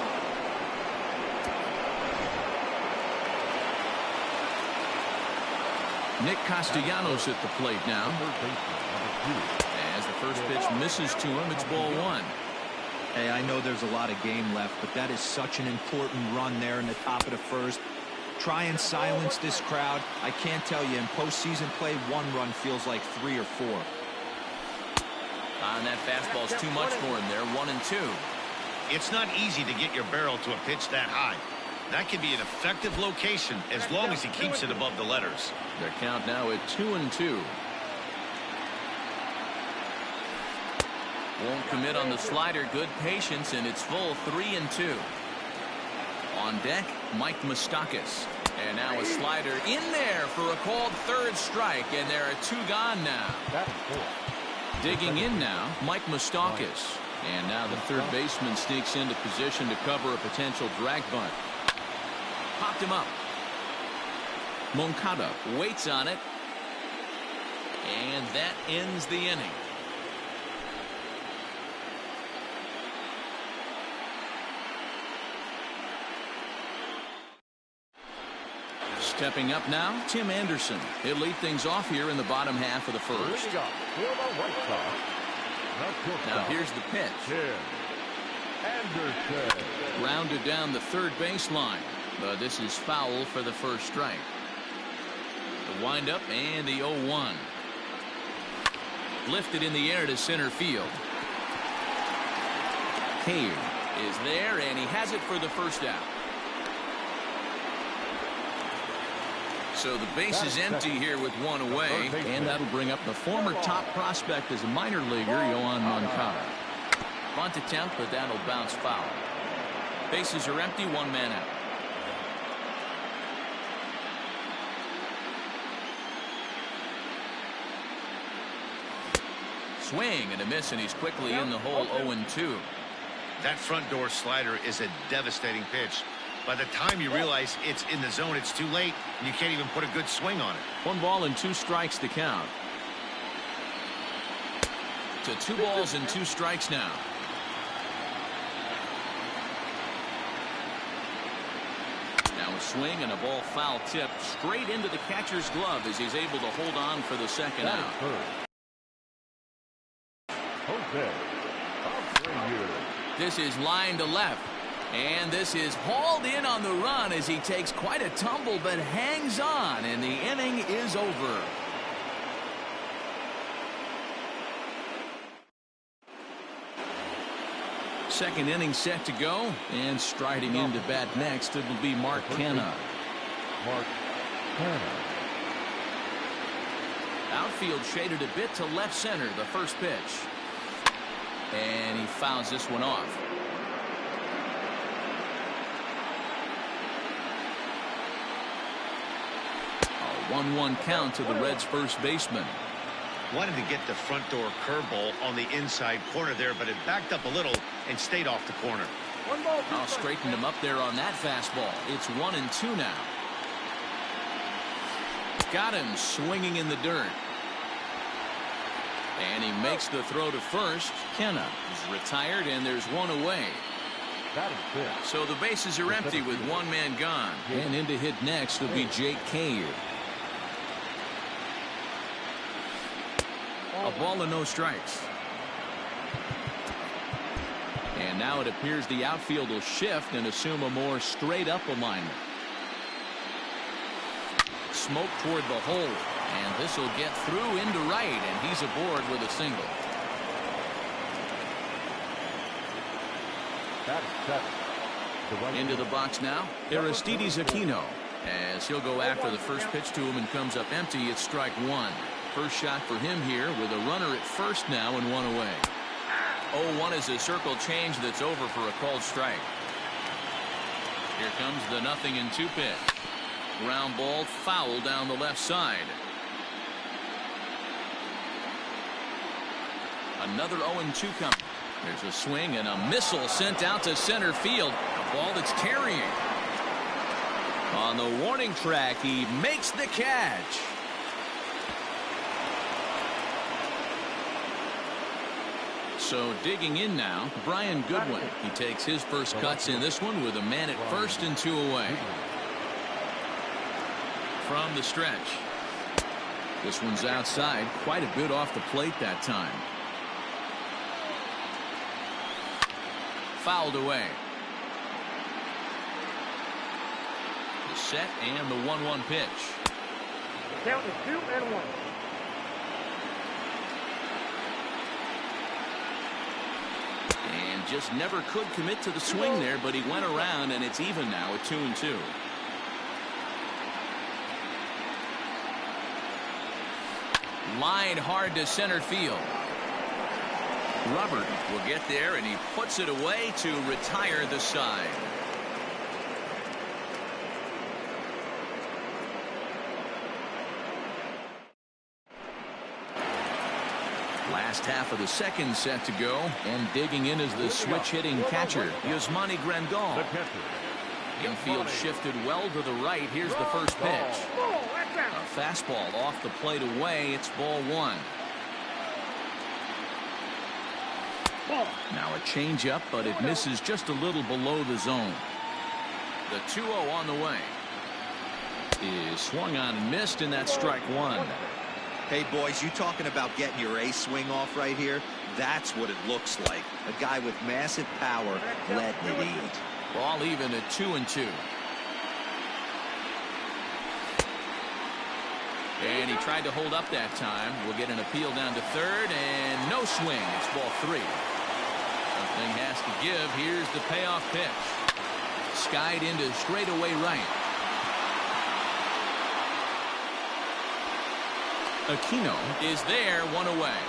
Nick Castellanos at the plate now. As the first pitch misses to him, it's ball 1. Hey, I know there's a lot of game left, but that is such an important run there in the top of the first. Try and silence this crowd. I can't tell you, in postseason play, 1 run feels like 3 or 4. And that fastball's too much for him there. 1-2. It's not easy to get your barrel to a pitch that high. That can be an effective location as long as he keeps it above the letters. Their count now at 2-2. Won't commit on the slider. Good patience, and it's full. 3-2. On deck, Mike Moustakas. And now a slider in there for a called third strike, and there are 2 gone now. Digging in now, Mike Moustakas. And now the third baseman sneaks into position to cover a potential drag bunt. Popped him up. Moncada waits on it. And that ends the inning. Stepping up now, Tim Anderson. He'll lead things off here in the bottom half of the first. Now here's the pitch. Anderson. Rounded down the third baseline. But this is foul for the first strike. The windup and the 0-1. Lifted in the air to center field. Cave is there, and he has it for the first out. So the base is empty here with 1 away, and that'll bring up the former top prospect as a minor leaguer, Yohan Moncada. Bunt attempt, but that'll bounce foul. Bases are empty, 1 man out. Swing and a miss, and he's quickly in the hole. 0-2. That front door slider is a devastating pitch. By the time you realize it's in the zone, it's too late, and you can't even put a good swing on it. 1 ball and 2 strikes to count. To 2 balls and 2 strikes now. Now a swing and a ball foul tip straight into the catcher's glove as he's able to hold on for the second out. This is line to left. And this is hauled in on the run as he takes quite a tumble but hangs on, and the inning is over. Second inning set to go, and striding into bat next, it'll be Mark Canha. Outfield shaded a bit to left center, the first pitch. And he fouls this one off. A 1-1 count to the Reds' first baseman. Wanted to get the front door curveball on the inside corner there, but it backed up a little and stayed off the corner. 1 ball. I'll straighten him up there on that fastball. It's 1-2 now. Got him swinging in the dirt. And he makes the throw to first. Canha is retired, and there's 1 away. So the bases are empty with 1 man gone. And in to hit next will be Jake Cave. A ball and no strikes. And now it appears the outfield will shift and assume a more straight up alignment. Smoke toward the hole. And this will get through into right, and he's aboard with a single. Into the box now, Aristides Aquino, as he'll go after the first pitch to him and comes up empty. It's strike one. First shot for him here with a runner at first now and one away. 0-1 is a circle change that's over for a called strike. Here comes the 0-2 pitch. Ground ball foul down the left side. Another 0-2 coming. There's a swing and a missile sent out to center field. A ball that's carrying. On the warning track, he makes the catch. So digging in now, Brian Goodwin. He takes his first cuts in this one with a man at first and 2 away. From the stretch. This one's outside, quite a bit off the plate that time. Fouled away. The set and the 1-1 pitch. Count is 2-1. And just never could commit to the swing there, but he went around, and it's even now at 2-2. Line hard to center field. Robert will get there, and he puts it away to retire the side. Last half of the second set to go, and digging in is the switch-hitting catcher, Yasmani Grandal. Infield shifted well to the right. Here's the first pitch. A fastball off the plate away. It's ball one. Now a changeup, but it misses just a little below the zone. The 2-0 on the way. Is swung on and missed, and that's strike one. Hey, boys, you talking about getting your ace swing off right here? That's what it looks like. A guy with massive power letting it eat. Ball even at 2-2. And he tried to hold up that time. We'll get an appeal down to third, and no swing. It's ball three. Something has to give. Here's the payoff pitch. Skied into straightaway right. Aquino is there, one away.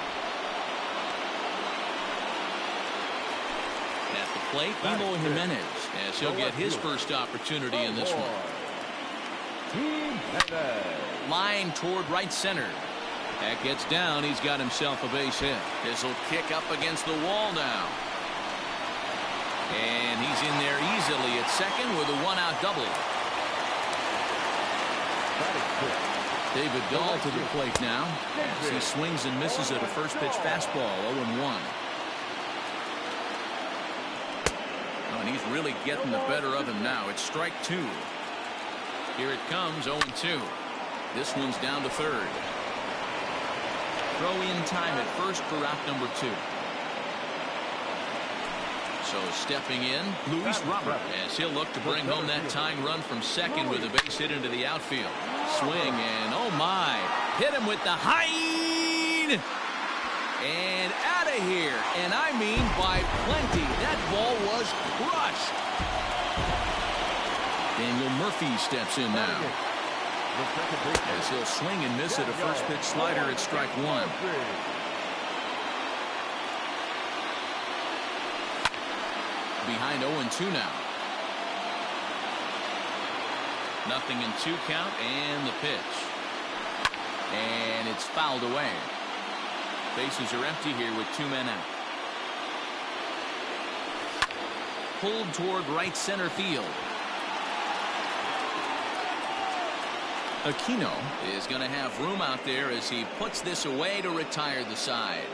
At the plate, Eloy Jimenez, as he'll get his first opportunity in this one. Line toward right center. That gets down. He's got himself a base hit. This will kick up against the wall now. And he's in there easily at second with a one-out double. David Dahl to the plate now as he swings and misses at a first pitch fastball. 0-1. Oh, and he's really getting the better of him now. It's strike two. Here it comes. 0-2. This one's down to third. Throw in time at first for out number two. So stepping in, Luis Robert, as he'll look to bring home that tying run from second with a base hit into the outfield. Swing, and oh my, hit him with the height, and out of here, and I mean by plenty. That ball was crushed. Daniel Murphy steps in now, as he'll swing and miss at a first pitch slider at strike one. Behind 0-2 now. 0-2 count, and the pitch. And it's fouled away. Bases are empty here with 2 men out. Pulled toward right center field. Aquino is going to have room out there as he puts this away to retire the side.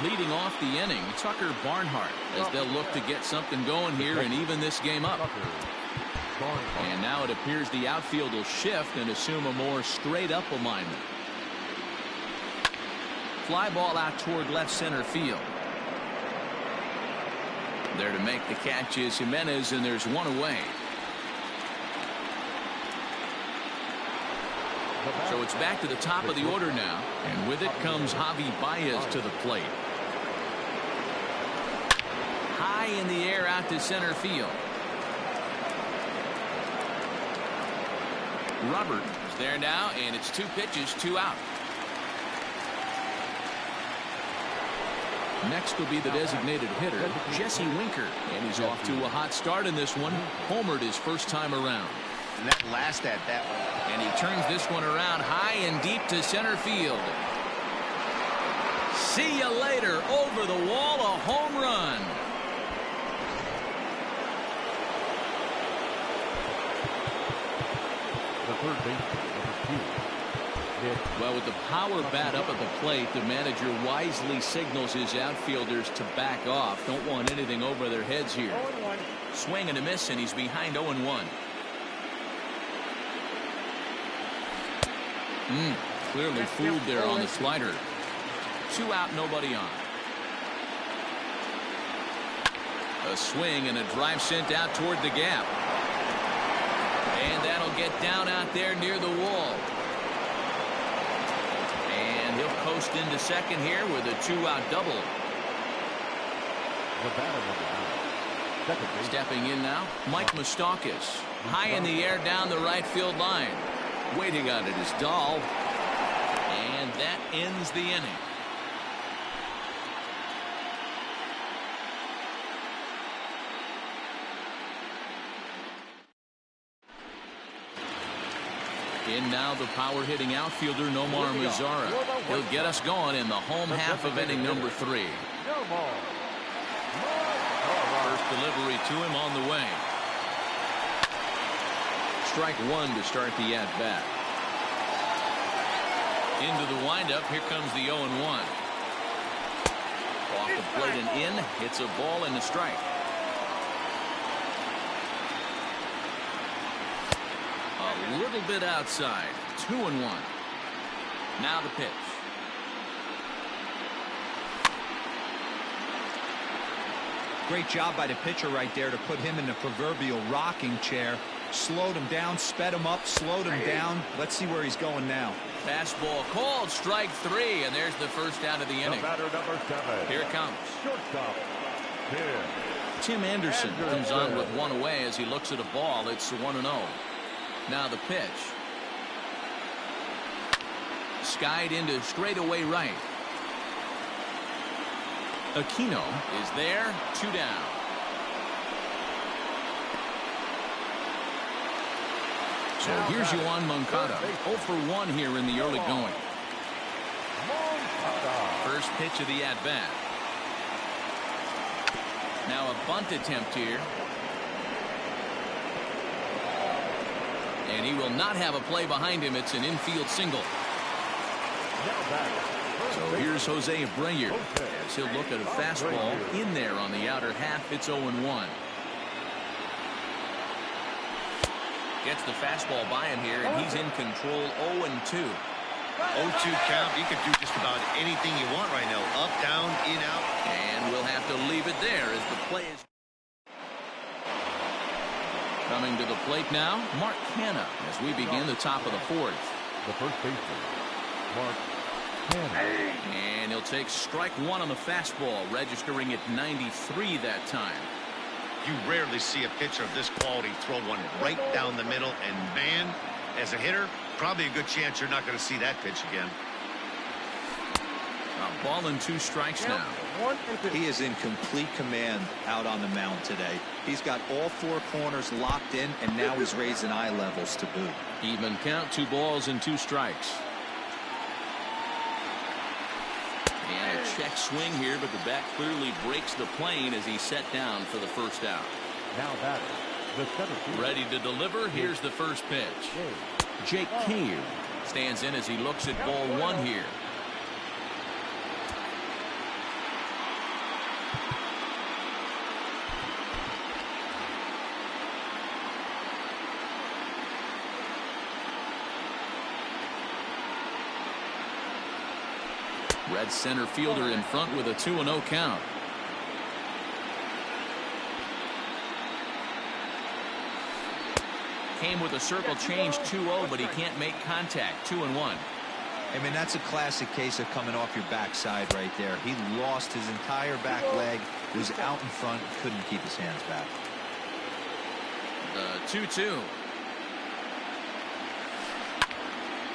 Leading off the inning, Tucker Barnhart, as they'll look to get something going here and even this game up. And now it appears the outfield will shift and assume a more straight-up alignment. Fly ball out toward left center field. There to make the catch is Jimenez, and there's one away. So it's back to the top of the order now, and with it comes Javi Baez to the plate. High in the air out to center field. Robert is there now, and it's 2 pitches, 2 out. Next will be the designated hitter, Jesse Winker, and he's off to a hot start in this one. Homered his first time around. And that last at that one. And he turns this one around high and deep to center field. See you later. Over the wall, a home run. The third baseman, number 2. Well, with the power bat up at the plate, the manager wisely signals his outfielders to back off. Don't want anything over their heads here. 0-1. Swing and a miss, and he's behind 0-1. Clearly fooled there on the slider. 2 out, nobody on. A swing and a drive sent out toward the gap. And that'll get down out there near the wall. And he'll coast into second here with a 2-out double. The batter number 9. Second base. Stepping in now, Mike Moustakas. High in the air down the right field line. Waiting on it is Dahl. And that ends the inning. In now the power-hitting outfielder Nomar Mazara. He'll get us going in the home half of inning number 3. First delivery to him on the way. Strike 1 to start the at-bat. Into the windup. Here comes the 0-1. Off the plate and in. It's a ball and a strike. A little bit outside. 2-1. Now the pitch. Great job by the pitcher right there to put him in the proverbial rocking chair. Slowed him down, sped him up, slowed him down. Let's see where he's going now. Fastball called, strike 3, and there's the first out of the inning. The batter number 7. Here it comes. Shortstop, Tim Anderson comes on with one away as he looks at a ball. It's 1-0. Now the pitch. Skied into straightaway right. Aquino is there. 2 down. So here's Yoan Moncada. 0 for 1 here in the early going. First pitch of the at-bat. Now a bunt attempt here. And he will not have a play behind him. It's an infield single. So here's Jose Abreu as he'll look at a fastball in there on the outer half. It's 0-1. Gets the fastball by him here, and he's in control. 0-2. 0-2 count. You can do just about anything you want right now. Up, down, in, out. And we'll have to leave it there as the play is. Coming to the plate now, Mark Canha as we begin the top of the 4th. The first baseman, Mark Canha. And he'll take strike 1 on the fastball, registering at 93 that time. You rarely see a pitcher of this quality throw one right down the middle, and man, as a hitter, probably a good chance you're not going to see that pitch again. A ball and 2 strikes now. He is in complete command out on the mound today. He's got all 4 corners locked in, and now he's raising eye levels to boot. Even count, 2 balls and 2 strikes. And a check swing here, but the bat clearly breaks the plane as he's set down for the first out. Now batter, the center field. Ready to deliver. Here's the first pitch. Jake Cave stands in as he looks at ball 1 here. Red center fielder in front with a 2-0 count. Came with a circle change 2-0, but he can't make contact. 2-1. I mean, that's a classic case of coming off your backside right there. He lost his entire back leg, was out in front, couldn't keep his hands back. The 2-2.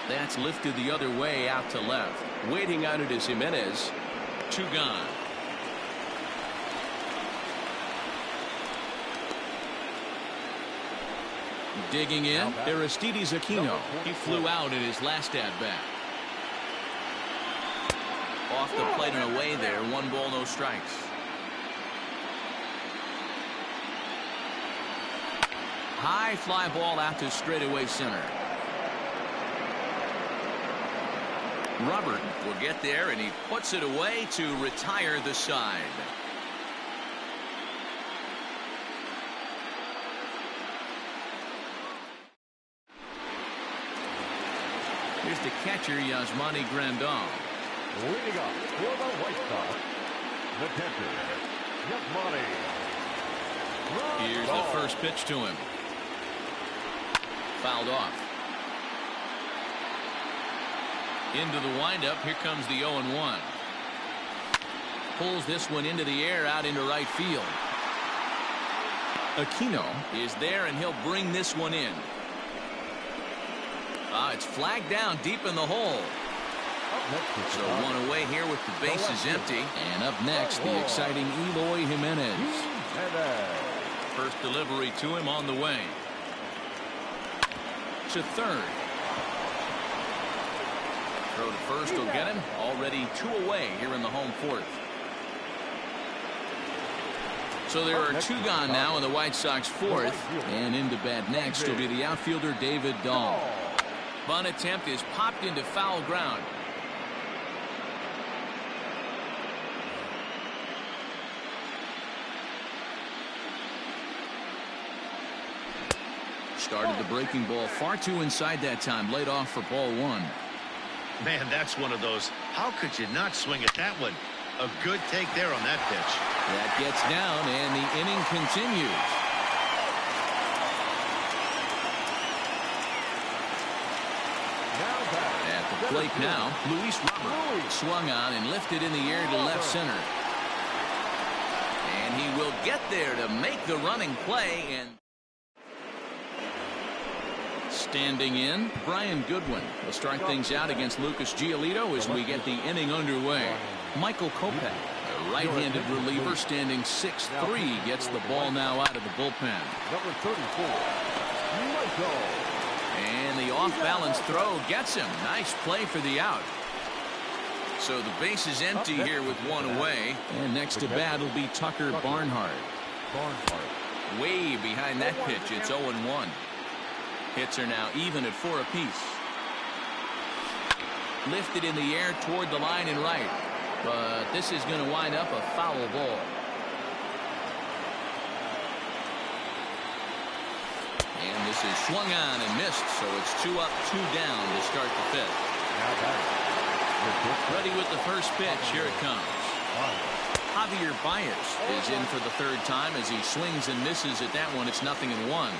That's lifted the other way out to left. Waiting on it is Jimenez. 2 gone. Digging in, Aristides Aquino. He flew out in his last at-bat. Off the plate and away there. 1 ball, no strikes. High fly ball out to straightaway center. Robert will get there, and he puts it away to retire the side. Here's the catcher, Yasmani Grandal. Leading up for the White Sox, the catcher, Yasmani Grandal. Here's the first pitch to him. Fouled off. Into the windup. Here comes the 0-1. Pulls this one into the air out into right field. Aquino is there, and he'll bring this one in. It's flagged down deep in the hole. So 1 away here with the bases empty. And up next, the exciting Eloy Jimenez. First delivery to him on the way. To third. Throw to first will get him. Already 2 away here in the home 4th. So there are 2 gone now in the White Sox 4th. And into bat next will be the outfielder David Dahl. Bunt attempt is popped into foul ground. Started the breaking ball far too inside that time. Laid off for ball 1. Man, that's one of those. How could you not swing at that one? A good take there on that pitch. That gets down, and the inning continues. At the plate now, Luis Robert swung on and lifted in the air to left center. And he will get there to make the running play. And standing in, Brian Goodwin will start things out against Lucas Giolito as we get the inning underway. Michael Kopech, a right-handed reliever, standing 6'3", gets the ball now out of the bullpen. Number 34, Michael. And the off-balance throw gets him. Nice play for the out. So the base is empty here with 1 away. And next to bat will be Tucker Barnhart. Way behind that pitch. It's 0-1. Hits are now even at 4 apiece. Lifted in the air toward the line and right. But this is going to wind up a foul ball. And this is swung on and missed, so it's 2 up, 2 down to start the 5th. Ready with the first pitch. Here it comes. Javier Baez is in for the 3rd time as he swings and misses at that one. It's 0-1.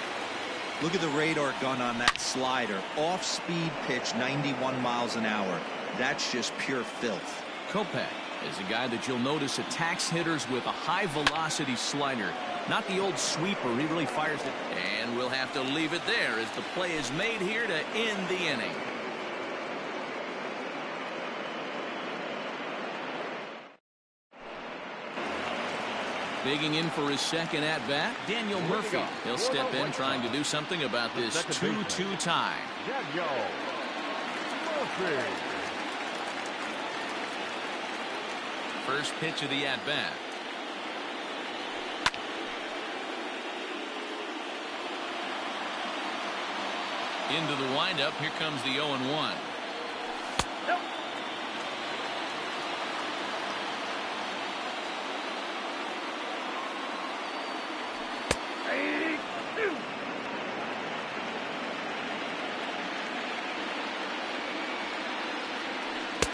Look at the radar gun on that slider. Off-speed pitch, 91 miles an hour. That's just pure filth. Kopech is a guy that you'll notice attacks hitters with a high-velocity slider. Not the old sweeper. He really fires it. And we'll have to leave it there as the play is made here to end the inning. Digging in for his 2nd at-bat, Daniel Murphy. He'll step in trying to do something about this 2-2 tie. Daniel Murphy. First pitch of the at-bat. Into the windup. Here comes the 0-1.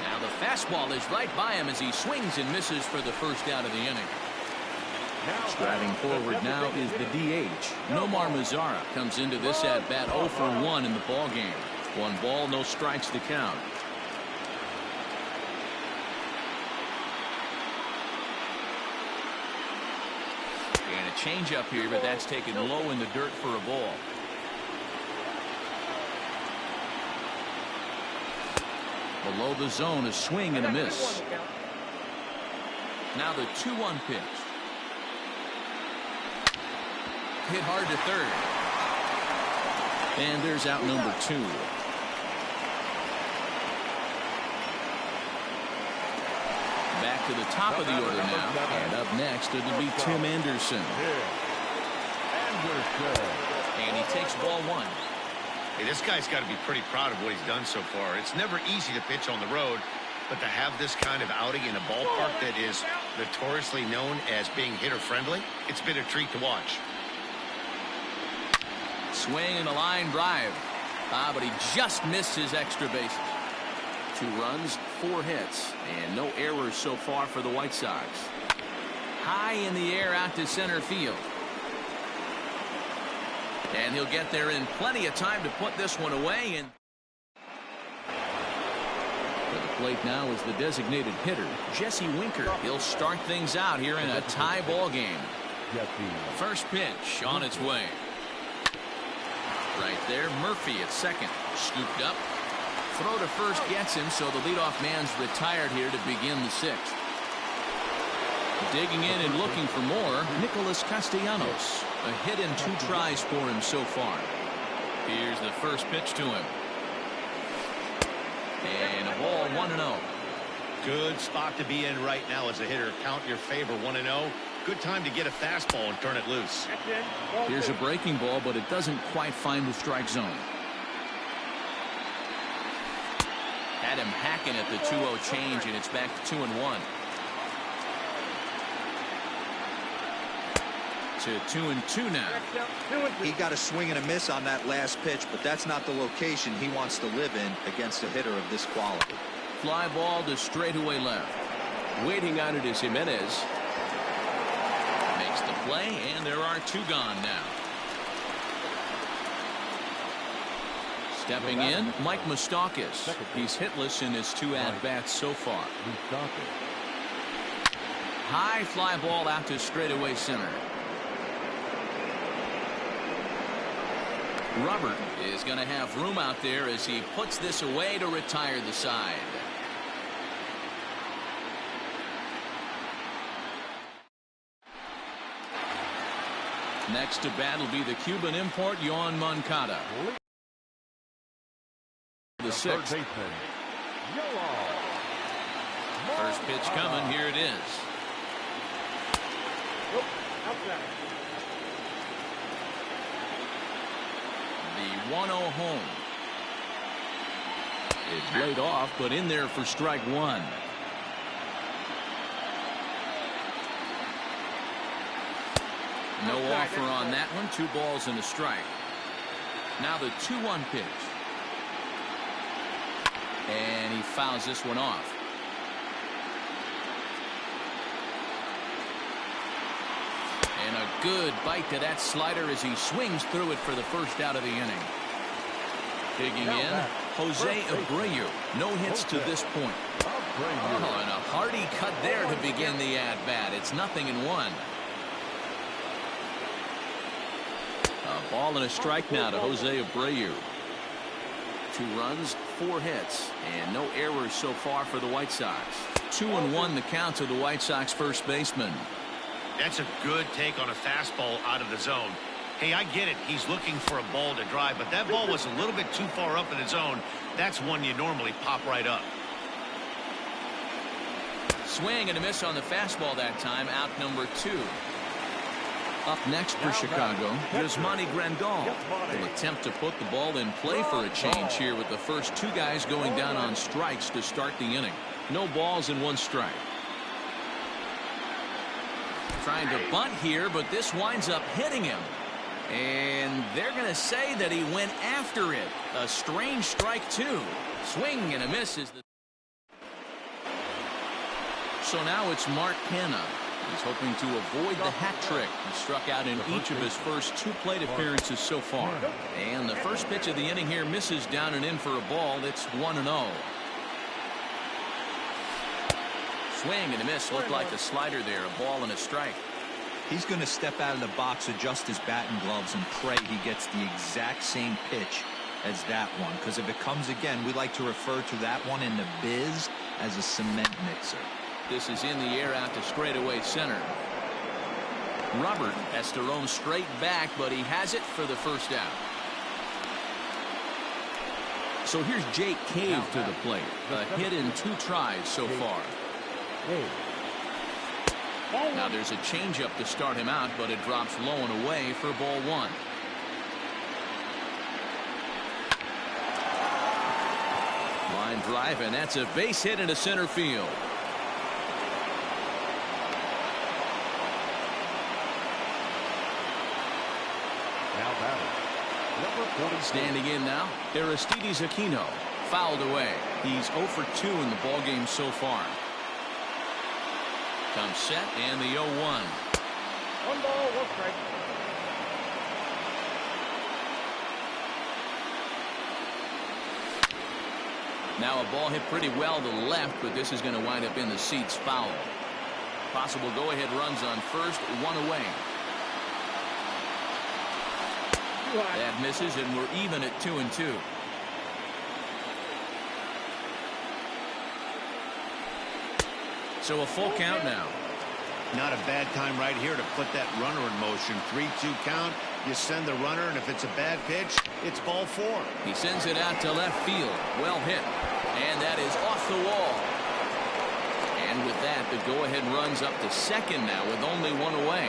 Now the fastball is right by him as he swings and misses for the first out of the inning. Striding forward now is the DH. Nomar Mazara comes into this at bat 0 for 1 in the ball game. 1 ball, no strikes to count. And a changeup here, but that's taken low in the dirt for a ball. Below the zone, a swing and a miss. Now the 2-1 pitch. Hit hard to third. And there's out number 2. Back to the top of the order now. And up next, it'll be Tim Anderson. And he takes ball 1. Hey, this guy's got to be pretty proud of what he's done so far. It's never easy to pitch on the road, but to have this kind of outing in a ballpark that is notoriously known as being hitter-friendly, it's been a treat to watch. Swing and a line drive. But he just missed his extra bases. 2 runs, 4 hits, and no errors so far for the White Sox. High in the air out to center field. And he'll get there in plenty of time to put this one away. And at the plate now is the designated hitter, Jesse Winker. He'll start things out here in a tie ball game. First pitch on its way. Right there, Murphy at second. Scooped up. Throw to first gets him, so the leadoff man's retired here to begin the 6th. Digging in and looking for more, Nicholas Castellanos. A hit in 2 tries for him so far. Here's the first pitch to him. And a ball 1-0. Good spot to be in right now as a hitter. Count your favor 1-0. Good time to get a fastball and turn it loose. Here's a breaking ball, but it doesn't quite find the strike zone. Had him hacking at the 2-0 change, and it's back to 2-1. To 2-2 now. He got a swing and a miss on that last pitch, but that's not the location he wants to live in against a hitter of this quality. Fly ball to straightaway left. Waiting on it is Jimenez. Makes the play, and there are 2 gone now. Stepping in, Mike Moustakas. He's hitless in his 2 at-bats so far. High fly ball out to straightaway center. Robert is going to have room out there as he puts this away to retire the side. Next to bat will be the Cuban import, Yoan Moncada. The 6th. First pitch coming. Here it is. The 1-0 home. It's laid off, but in there for strike 1. No offer on that one. 2 balls and a strike. Now the 2-1 pitch. And he fouls this one off. And a good bite to that slider as he swings through it for the first out of the inning. Digging in, Jose Abreu. No hits to this point. Oh, and a hearty cut there to begin the at-bat. It's 0-1. A ball and a strike now to Jose Abreu. 2 runs, 4 hits, and no errors so far for the White Sox. 2-1 the count to the White Sox first baseman. That's a good take on a fastball out of the zone. Hey, I get it. He's looking for a ball to drive, but that ball was a little bit too far up in the zone. That's one you normally pop right up. Swing and a miss on the fastball that time. Out number 2. Up next for Chicago, Yasmani Grandal will attempt to put the ball in play for a change here with the first 2 guys going down on strikes to start the inning. No balls and 1 strike. Trying to bunt here, but this winds up hitting him. And they're going to say that he went after it. A strange strike, too. Swing and a miss is the... So now it's Mark Canha. He's hoping to avoid the hat trick. He struck out in each of his first 2 plate appearances so far. And the first pitch of the inning here misses down and in for a ball. It's 1-0. Swing and a miss. Looked like a slider there. A ball and a strike. He's going to step out of the box, adjust his bat and gloves, and pray he gets the exact same pitch as that one. Because if it comes again, we like to refer to that one in the biz as a cement mixer. This is in the air out to straightaway center. Robert has to roam straight back, but he has it for the first out. So here's Jake Cave to the plate. A hit in 2 tries so far. Now there's a changeup to start him out, but it drops low and away for ball 1. Line drive, and that's a base hit into center field. Now batting, number 40. Standing in now, Aristides Aquino. Fouled away. He's 0 for 2 in the ballgame so far. Comes set and the 0-1. 1 ball, 1 strike. Now a ball hit pretty well to the left, but this is going to wind up in the seats foul. Possible go-ahead runs on first, 1 away. That misses, and we're even at 2-2. So a full count now. Not a bad time right here to put that runner in motion. 3-2 count. You send the runner, and if it's a bad pitch, it's ball 4. He sends it out to left field. Well hit. And that is off the wall. And with that, the go-ahead runs up to second now with only 1 away.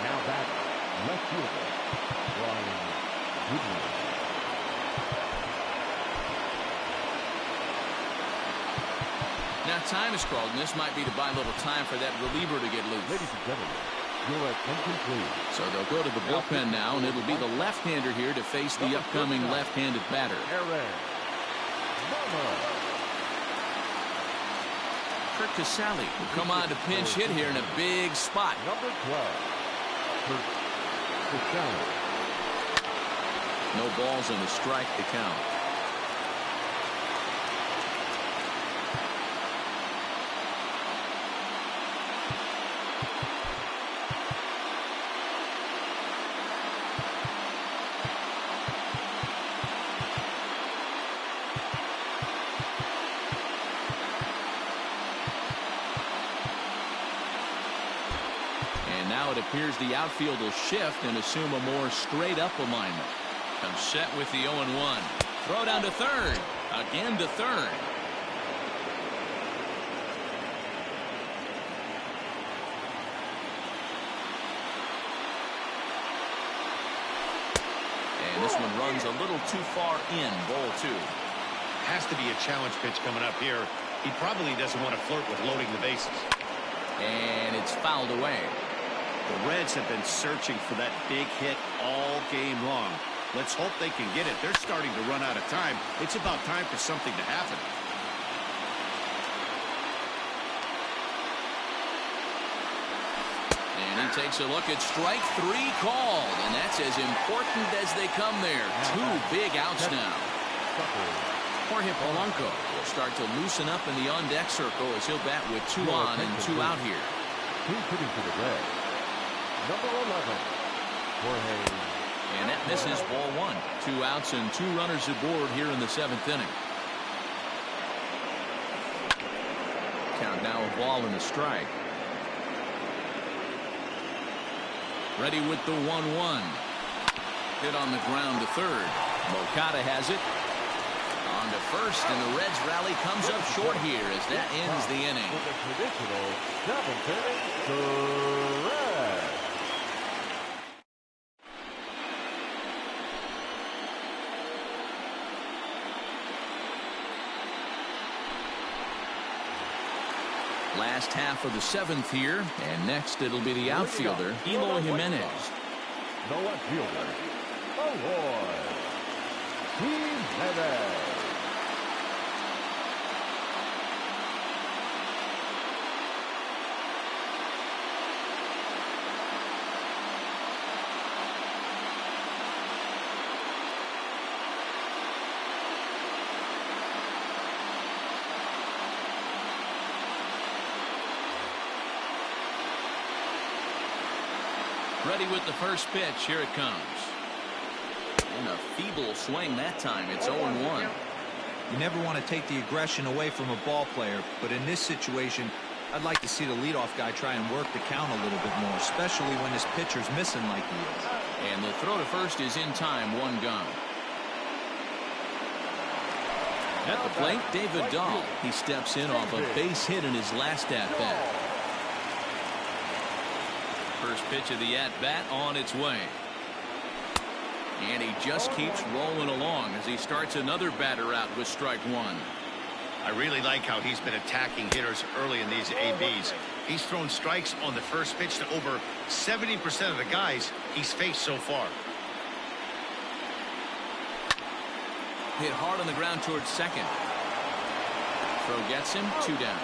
Now back, left fielder, Brian Goodwin. Now time is called, and this might be to buy a little time for that reliever to get loose. Ladies and gentlemen, your attention please. So they'll go to the bullpen now, and it'll be the left-hander here to face the upcoming left-handed batter. Kurt Casale will come on to pinch hit here in a big spot. Number 12, Kurt Casale. No balls and a strike to count. Now it appears the outfield will shift and assume a more straight-up alignment. Comes set with the 0-1. Throw down to third. Again to third. And this one runs a little too far in. Ball 2. Has to be a challenge pitch coming up here. He probably doesn't want to flirt with loading the bases. And it's fouled away. The Reds have been searching for that big hit all game long. Let's hope they can get it. They're starting to run out of time. It's about time for something to happen. And he takes a look at strike 3 called. And that's as important as they come there. 2 big outs now. Jorge Polanco will start to loosen up in the on-deck circle as he'll bat with 2 on and 2 out here. He's hitting to the Reds. Number 11, Jorge. And that misses ball 1. 2 outs and 2 runners aboard here in the 7th inning. Count now a ball and a strike. Ready with the 1-1. Hit on the ground to third. Moncada has it. On to first, and the Reds rally comes up short here as that ends the inning. With a traditional 7th inning, the Reds. Last half of the 7th here, and next it'll be the outfielder, Eloy Jimenez. No outfielder, Eloy Jimenez. Ready with the first pitch. Here it comes. And a feeble swing that time. It's 0-1. You never want to take the aggression away from a ball player, but in this situation, I'd like to see the leadoff guy try and work the count a little bit more, especially when his pitcher's missing like he is. And the throw to first is in time. 1 gone. At the plate, David Dahl. He steps in off a base hit in his last at-bat. First pitch of the at-bat on its way. And he just keeps rolling along as he starts another batter out with strike 1. I really like how he's been attacking hitters early in these ABs. He's thrown strikes on the first pitch to over 70% of the guys he's faced so far. Hit hard on the ground towards second. Throw gets him, 2 down.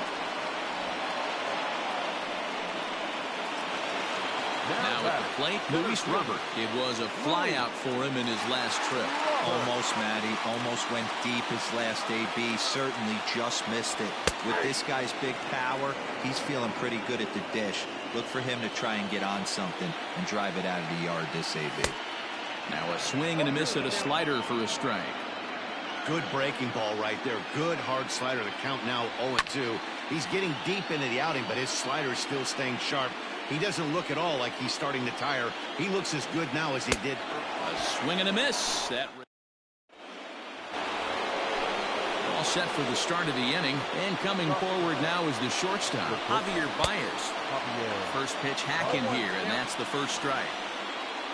Now at the plate, Luis Robert. It was a fly out for him in his last trip. Almost, Matty. Almost went deep his last AB. Certainly just missed it. With this guy's big power, he's feeling pretty good at the dish. Look for him to try and get on something and drive it out of the yard this AB. Now a swing and a miss at a slider for a strike. Good breaking ball right there. Good hard slider. The count now 0-2. He's getting deep into the outing, but his slider is still staying sharp. He doesn't look at all like he's starting to tire. He looks as good now as he did. A swing and a miss. That all set for the start of the inning. And coming forward now is the shortstop, Javier Baez. First pitch hack in here, and that's the first strike.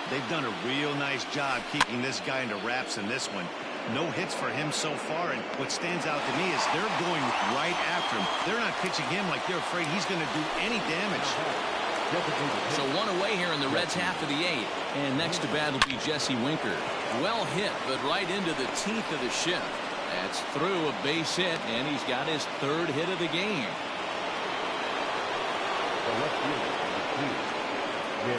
They've done a real nice job keeping this guy into wraps in this one. No hits for him so far, and what stands out to me is they're going right after him. They're not pitching him like they're afraid he's going to do any damage. So 1 away here in the Reds' half of the 8th. And next to bat will be Jesse Winker. Well hit, but right into the teeth of the shift. That's through a base hit, and he's got his 3rd hit of the game.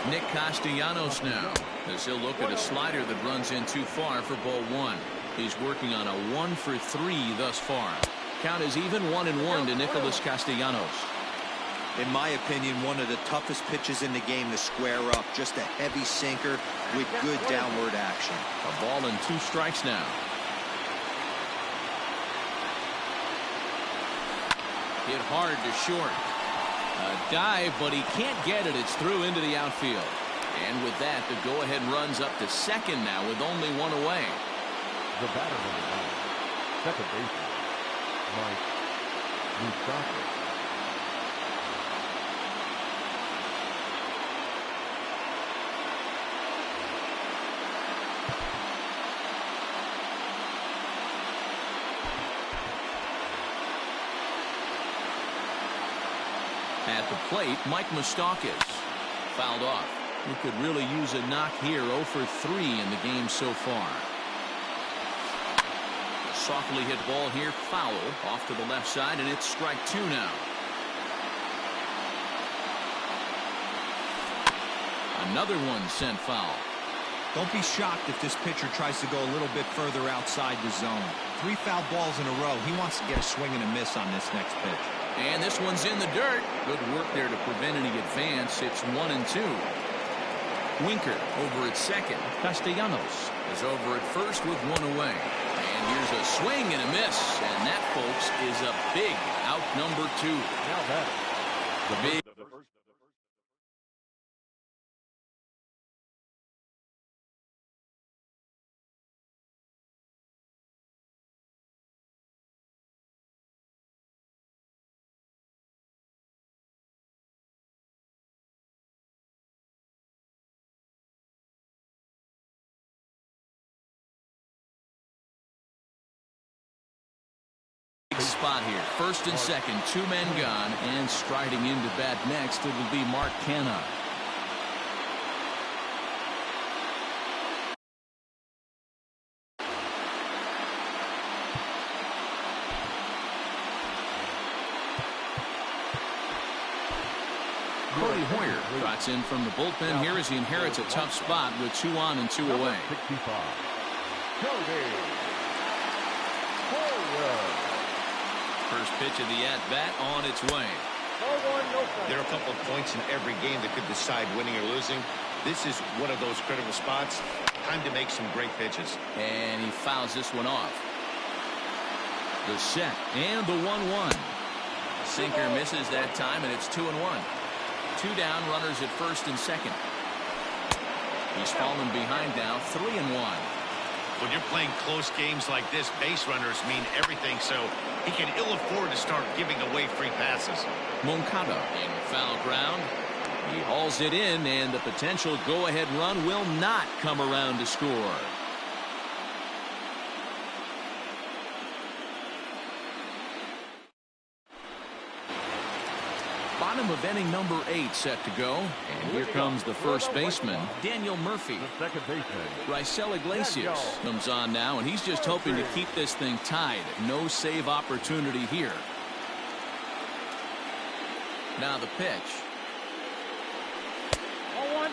Nick Castellanos now, as he'll look at a slider that runs in too far for ball 1. He's working on a 1 for 3 thus far. Count is even 1-1 to Nicholas Castellanos. In my opinion, one of the toughest pitches in the game to square up. Just a heavy sinker with good downward action. A ball and 2 strikes now. Hit hard to short. A dive, but he can't get it. It's through into the outfield. And with that, the go-ahead runs up to second now with only 1 away. The batter number 9, second baseman, Mike Moustakas. At the plate, Mike Moustakas. Fouled off. He could really use a knock here. 0 for 3 in the game so far. A softly hit ball here, foul off to the left side, and it's strike 2 now. Another one sent foul. Don't be shocked if this pitcher tries to go a little bit further outside the zone. 3 foul balls in a row. He wants to get a swing and a miss on this next pitch. And this one's in the dirt. Good work there to prevent any advance. It's 1-2. Winker over at second. Castellanos is over at first with 1 away. And here's a swing and a miss. And that, folks, is a big out number 2. Now that The big. Spot here. First and second, 2 men gone, and striding into bat next, it will be Mark Canha. Cody Hoyer trots in from the bullpen here as he inherits a tough spot with 2 on and 2 away. 65. Cody Hoyer. First pitch of the at-bat on its way. There are a couple of points in every game that could decide winning or losing. This is one of those critical spots. Time to make some great pitches. And he fouls this one off. The set and the 1-1. Sinker misses that time, and it's 2-1. 2 down, runners at first and second. He's fallen behind now, 3-1. When you're playing close games like this, base runners mean everything, so he can ill afford to start giving away free passes. Moncada in foul ground. He hauls it in, and the potential go-ahead run will not come around to score. Bottom of inning number 8 set to go. And here comes the first baseman, Daniel Murphy. The second baseman, Raisel Iglesias comes on now, and he's just hoping to keep this thing tied. No save opportunity here. Now the pitch. 0-1.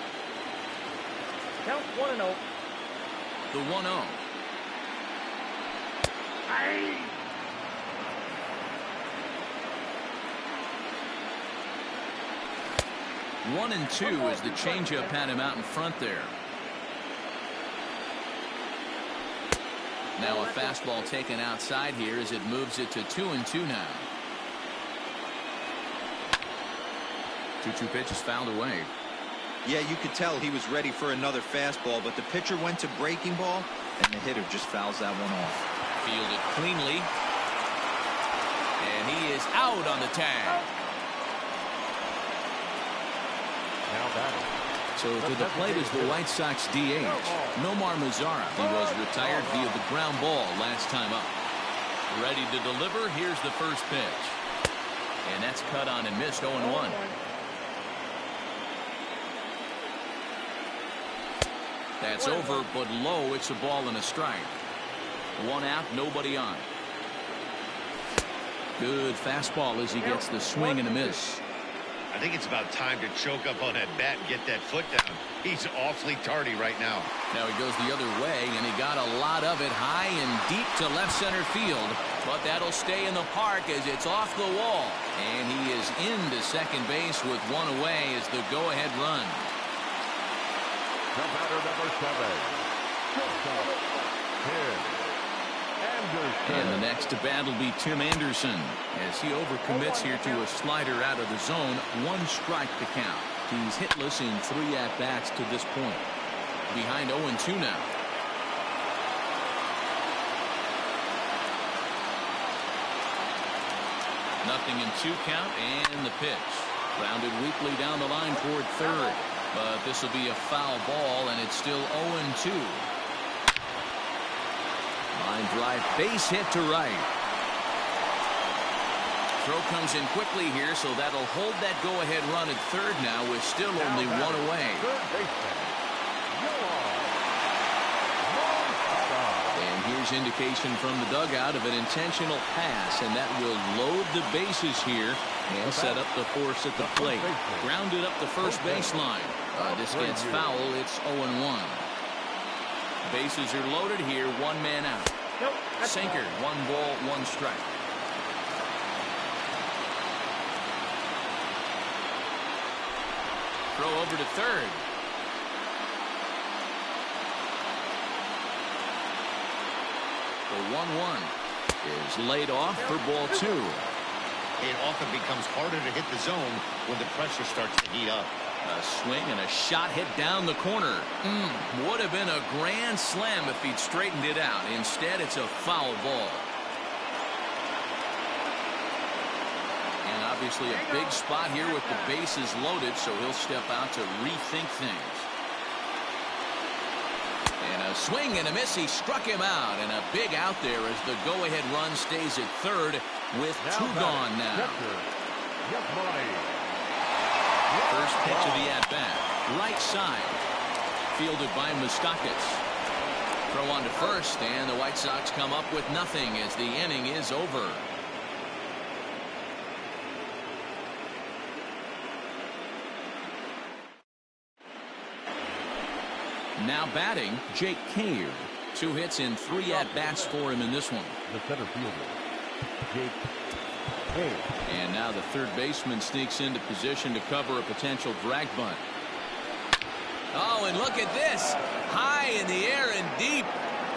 Count 1-0. The 1-0. Aye. 1-2 as the changeup had him out in front there. Now a fastball taken outside here as it moves it to 2-2 now. 2-2 pitch is fouled away. Yeah, you could tell he was ready for another fastball, but the pitcher went to breaking ball, and the hitter just fouls that one off. Fielded cleanly. And he is out on the tag. now batting. So to the plate is the White Sox DH, Nomar Mazara. He was retired via the ground ball last time up. Ready to deliver. Here's the first pitch. And that's cut on and missed 0-1. That's over, but low. It's a ball and a strike. 1 out, nobody on. Good fastball as he gets the swing and a miss. I think it's about time to choke up on that bat and get that foot down. He's awfully tardy right now. Now he goes the other way, and he got a lot of it high and deep to left center field. But that'll stay in the park as it's off the wall. And he is into second base with 1 away as the go-ahead run. The batter number 7. And the next to bat will be Tim Anderson as he overcommits here to a slider out of the zone. 1 strike to count. He's hitless in 3 at-bats to this point. Behind 0-2 now. Nothing in 2 count, and the pitch. Grounded weakly down the line toward third. But this will be a foul ball, and it's still 0-2. Line drive, base hit to right. Throw comes in quickly here, so that'll hold that go-ahead run at third now with still only 1 away. And here's indication from the dugout of an intentional pass, and that will load the bases here and set up the force at the plate. Grounded up the first baseline. This gets foul. It's 0-1. Bases are loaded here. 1 man out. Nope, Sinker. 1 ball, 1 strike. Throw over to third. The 1-1 is laid off for ball 2. It often becomes harder to hit the zone when the pressure starts to heat up. A swing and a shot hit down the corner. Would have been a grand slam if he'd straightened it out. Instead, it's a foul ball. And obviously a big spot here with the bases loaded, so he'll step out to rethink things. And a swing and a miss. He struck him out, and a big out there as the go-ahead run stays at third with 2 gone now. First pitch of the at-bat. Right side. Fielded by Moustakas. Throw on to first, and the White Sox come up with nothing as the inning is over. Now batting, Jake Cave. 2 hits in 3 at-bats for him in this one. The center fielder, Jake Cave. And now the third baseman sneaks into position to cover a potential drag bunt. Oh, and look at this. High in the air and deep.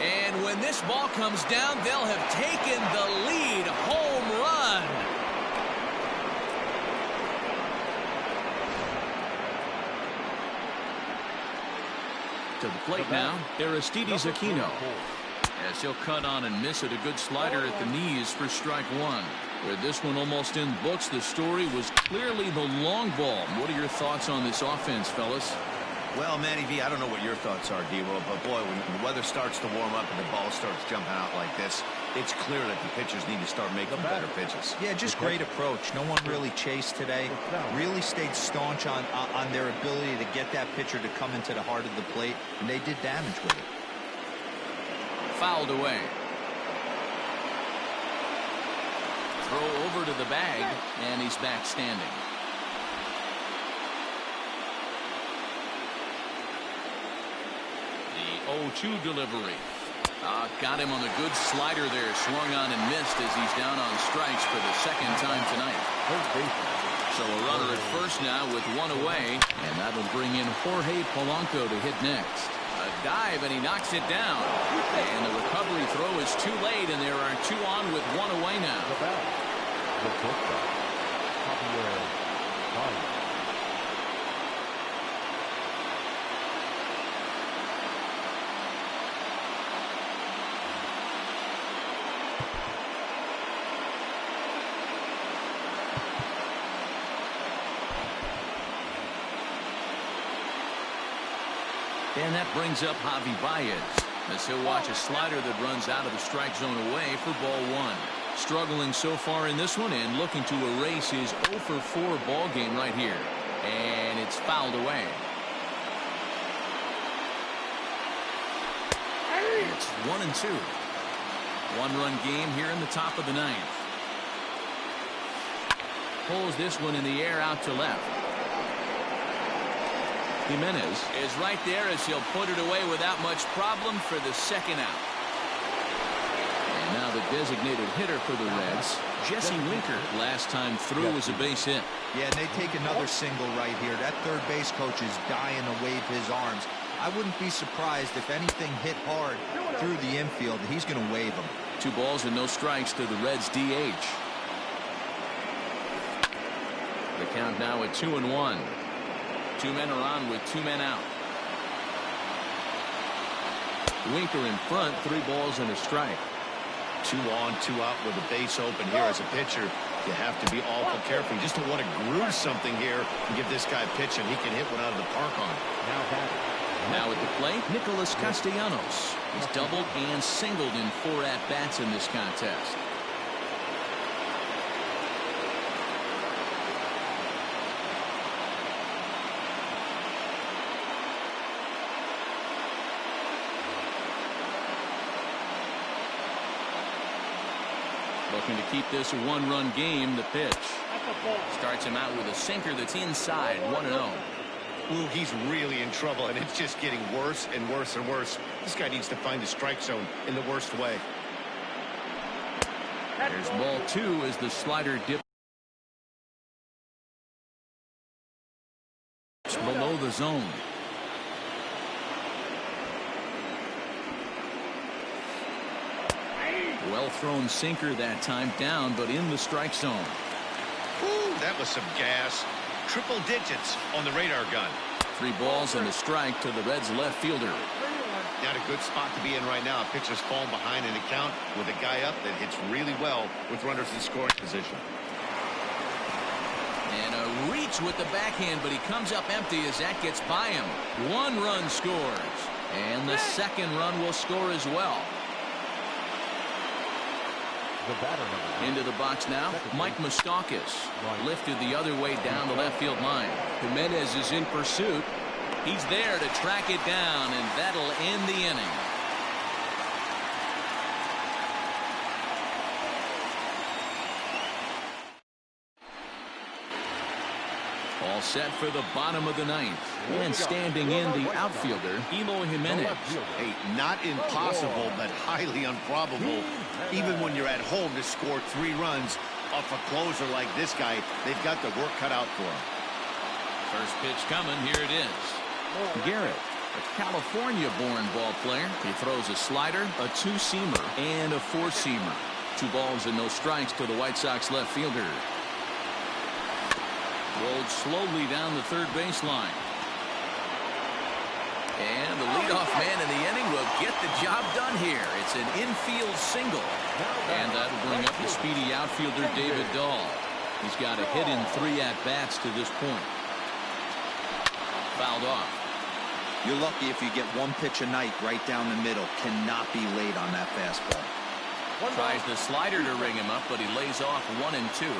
And when this ball comes down, they'll have taken the lead. Home run. To the plate now, Aristides Aquino. As he'll cut on and miss it, a good slider at the knees for strike one. With this one almost in books, the story was clearly the long ball. What are your thoughts on this offense, fellas? Well, Matty V, I don't know what your thoughts are, D-Roll, but boy, when the weather starts to warm up and the ball starts jumping out like this, it's clear that the pitchers need to start making better pitches. Yeah, just great approach. No one really chased today. Really stayed staunch on their ability to get that pitcher to come into the heart of the plate, and they did damage with it. Fouled away. Throw over to the bag, and he's back standing. The 0-2 delivery. Got him on the good slider there. Swung on and missed as he's down on strikes for the second time tonight. So a runner at first now with one away, and that'll bring in Jorge Polanco to hit next. A dive, and he knocks it down. And the recovery throw is too late, and there are two on with one away now. And that brings up Javi Baez as he'll watch a slider that runs out of the strike zone away for ball one. Struggling so far in this one and looking to erase his 0-for-4 ball game right here. And it's fouled away. It's 1-2. One-run game here in the top of the ninth. Pulls this one in the air out to left. Jimenez is right there as he'll put it away without much problem for the second out. And now the designated hitter for the Reds, Jesse Winker. Last time through was a base hit. Yeah, and they take another single right here. That third base coach is dying to wave his arms. I wouldn't be surprised if anything hit hard through the infield. He's going to wave them. 2 balls and no strikes to the Reds DH. The count now at 2-1. 2 men are on with 2 men out. Winker in front, 3 balls and a strike. 2 on, 2 out with a base open here. As a pitcher, you have to be awful careful. You just don't want to groove something here and give this guy a pitch, and he can hit one out of the park on it. Now at the plate, Nicholas Castellanos. He's doubled and singled in 4 at-bats in this contest. Looking to keep this a 1-run game. The pitch starts him out with a sinker that's inside. 1-0. Ooh, he's really in trouble, and it's just getting worse and worse and worse. This guy needs to find the strike zone in the worst way. There's ball 2 as the slider dips below the zone. Well thrown sinker that time, down but in the strike zone. Ooh, that was some gas. Triple digits on the radar gun. 3 balls and a strike to the Reds left fielder. Not a good spot to be in right now. Pitcher's falling behind in the count with a guy up that hits really well with runners in scoring position. And a reach with the backhand, but he comes up empty as that gets by him. 1 run scores, and the second run will score as well. Into the box now, Mike Moustakas. Lifted the other way down the left field line. Jimenez is in pursuit. He's there to track it down, and that'll end the inning. All set for the bottom of the ninth. And standing in the outfielder, Eloy Jimenez. Hey, not impossible, but highly improbable. Even when you're at home to score 3 runs off a closer like this guy, they've got the work cut out for him. First pitch coming. Here it is. Garrett, a California-born ball player. He throws a slider, a two-seamer, and a four-seamer. 2 balls and no strikes to the White Sox left fielder. Rolled slowly down the third baseline. And the leadoff man in the inning will get the job done here. It's an infield single. And that'll bring up the speedy outfielder David Dahl. He's got a hit in 3 at-bats to this point. Fouled off. You're lucky if you get 1 pitch a night right down the middle. Cannot be late on that fastball. Tries the slider to ring him up, but he lays off 1 and 2.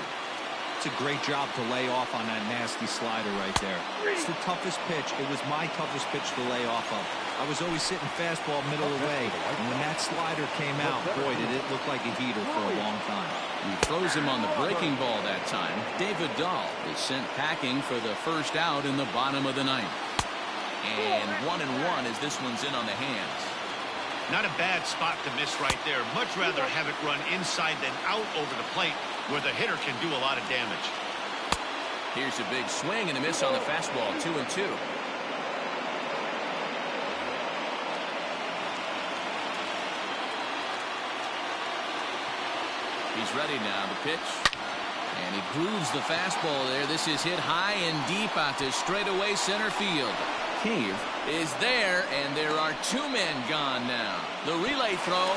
It's a great job to lay off on that nasty slider right there. It's the toughest pitch. It was my toughest pitch to lay off of. I was always sitting fastball middle away, and when that slider came out, boy, did it look like a heater for a long time. He throws him on the breaking ball that time. David Dahl is sent packing for the first out in the bottom of the 9th. And 1 and 1 as this one's in on the hands. Not a bad spot to miss right there. Much rather have it run inside than out over the plate where the hitter can do a lot of damage. Here's a big swing and a miss on the fastball. 2 and 2. He's ready now. The pitch. And he grooves the fastball there. This is hit high and deep out to straightaway center field. Cave is there, and there are 2 men gone now. The relay throw,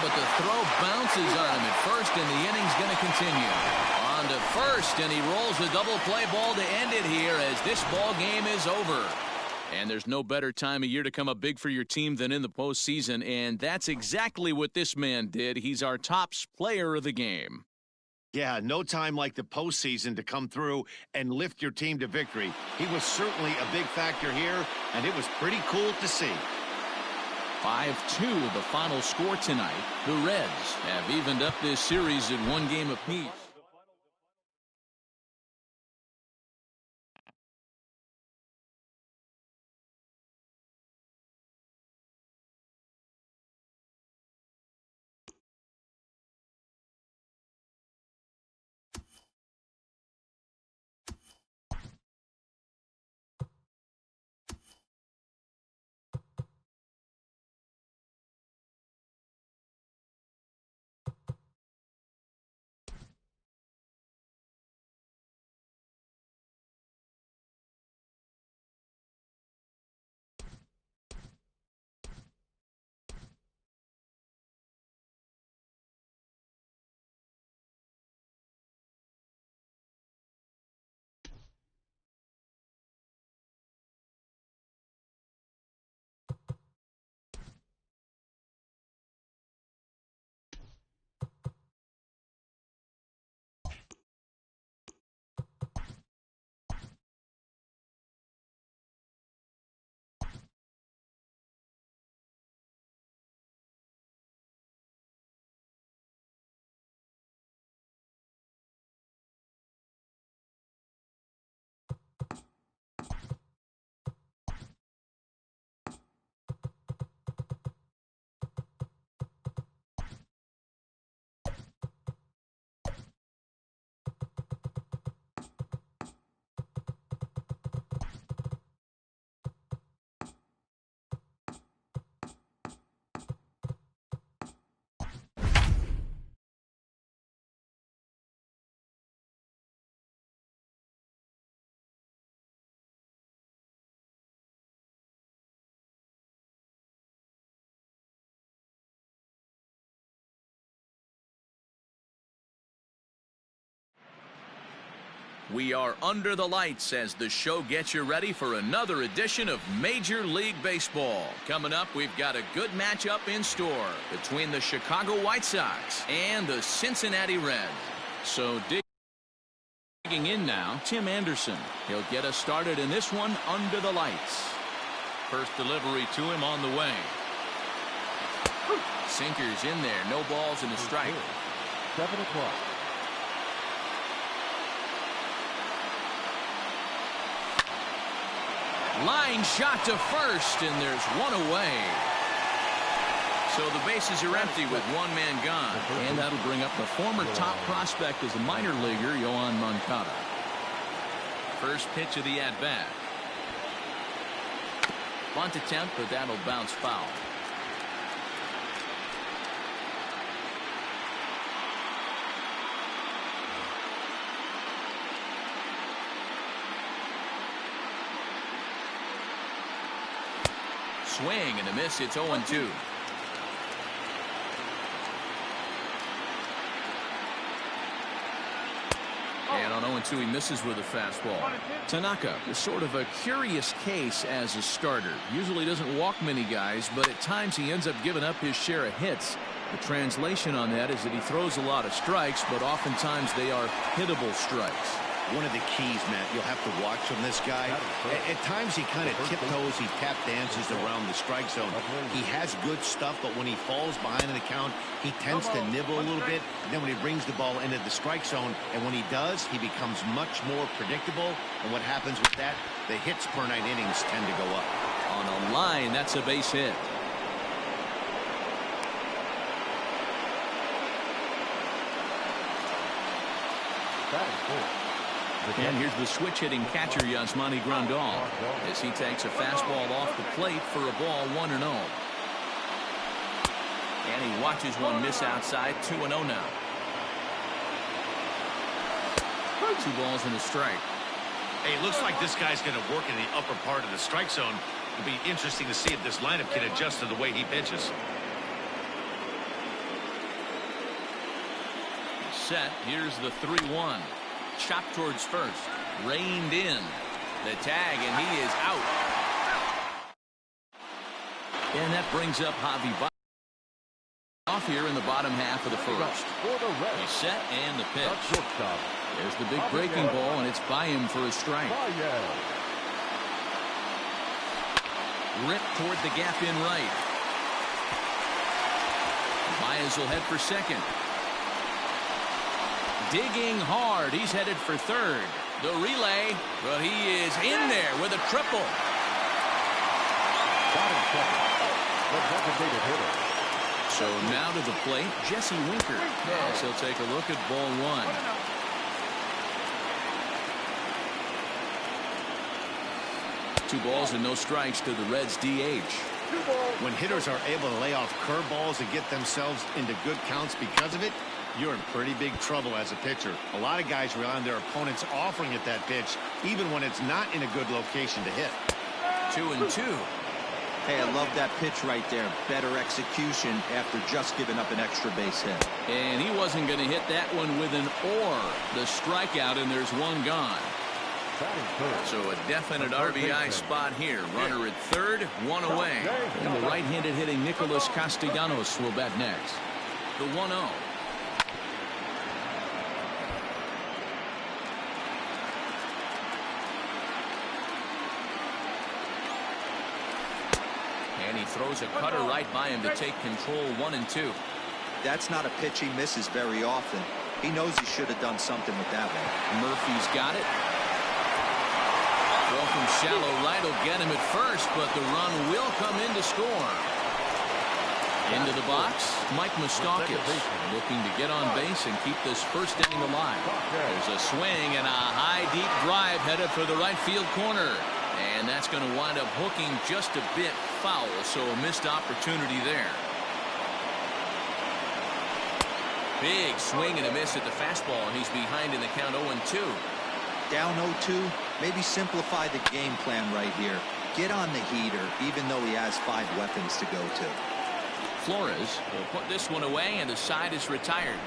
but the throw bounces on him at first, and the inning's going to continue. On to first, and he rolls the double play ball to end it here as this ball game is over. And there's no better time of year to come up big for your team than in the postseason, and that's exactly what this man did. He's our top player of the game. Yeah, no time like the postseason to come through and lift your team to victory. He was certainly a big factor here, and it was pretty cool to see. 5-2 the final score tonight. The Reds have evened up this series at 1 game apiece. We are under the lights as the show gets you ready for another edition of Major League Baseball. Coming up, we've got a good matchup in store between the Chicago White Sox and the Cincinnati Reds. So digging in now, Tim Anderson. He'll get us started in this one under the lights. First delivery to him on the way. Sinkers in there, no balls and a strike. 7 o'clock. Line shot to first, and there's one away. So the bases are empty with 1 man gone. And that'll bring up the former top prospect as a minor leaguer, Yohan Moncada. First pitch of the at-bat. Bunt attempt, but that'll bounce foul. Swing and a miss. It's 0-2. And on 0-2, he misses with a fastball. Tanaka is sort of a curious case as a starter. Usually doesn't walk many guys, but at times he ends up giving up his share of hits. The translation on that is that he throws a lot of strikes, but oftentimes they are hittable strikes. One of the keys, Matt, you'll have to watch from this guy. At times he kind of tiptoes, he tap dances around the strike zone. He has good stuff, but when he falls behind in the count, he tends to nibble a little bit. And then when he brings the ball into the strike zone, and when he does, he becomes much more predictable. And what happens with that? The hits per 9 innings tend to go up. On a line, that's a base hit. That is good. And here's the switch-hitting catcher, Yasmani Grandal, as he takes a fastball off the plate for a ball, 1-0. And he watches one miss outside, 2-0 now. 2 balls and a strike. Hey, it looks like this guy's going to work in the upper part of the strike zone. It'll be interesting to see if this lineup can adjust to the way he pitches. Set. Here's the 3-1. Chopped towards first. Reined in. The tag, and he is out. And that brings up Javi off here in the bottom half of the first. He's set, and the pitch. There's the big breaking ball, and it's by him for a strike. Ripped toward the gap in right. Baez will head for second. Digging hard. He's headed for third. The relay, but he is in there with a triple. So now to the plate, Jesse Winker. Yes, he'll take a look at ball 1. Two balls and no strikes to the Reds' DH. When hitters are able to lay off curveballs and get themselves into good counts because of it, you're in pretty big trouble as a pitcher. A lot of guys rely on their opponents offering at that pitch, even when it's not in a good location to hit. 2-2. Hey, I love that pitch right there. Better execution after just giving up an extra base hit. And he wasn't going to hit that one with an or. The strikeout, and there's one gone. So a definite RBI spot here. Runner at third, one away. And the right-handed hitting Nicholas Castellanos will bat next. The 1-0. And he throws a cutter right by him to take control, 1-2. That's not a pitch he misses very often. He knows he should have done something with that one. Murphy's got it. Throw from shallow right will get him at first, but the run will come in to score. Into the box, Mike Moustakas looking to get on base and keep this first inning alive. There's a swing and a high deep drive headed for the right field corner. And that's going to wind up hooking just a bit foul, so a missed opportunity there. Big swing and a miss at the fastball, and he's behind in the count 0-2. Down 0-2, maybe simplify the game plan right here. Get on the heater, even though he has 5 weapons to go to. Flores will put this one away, and the side is retired.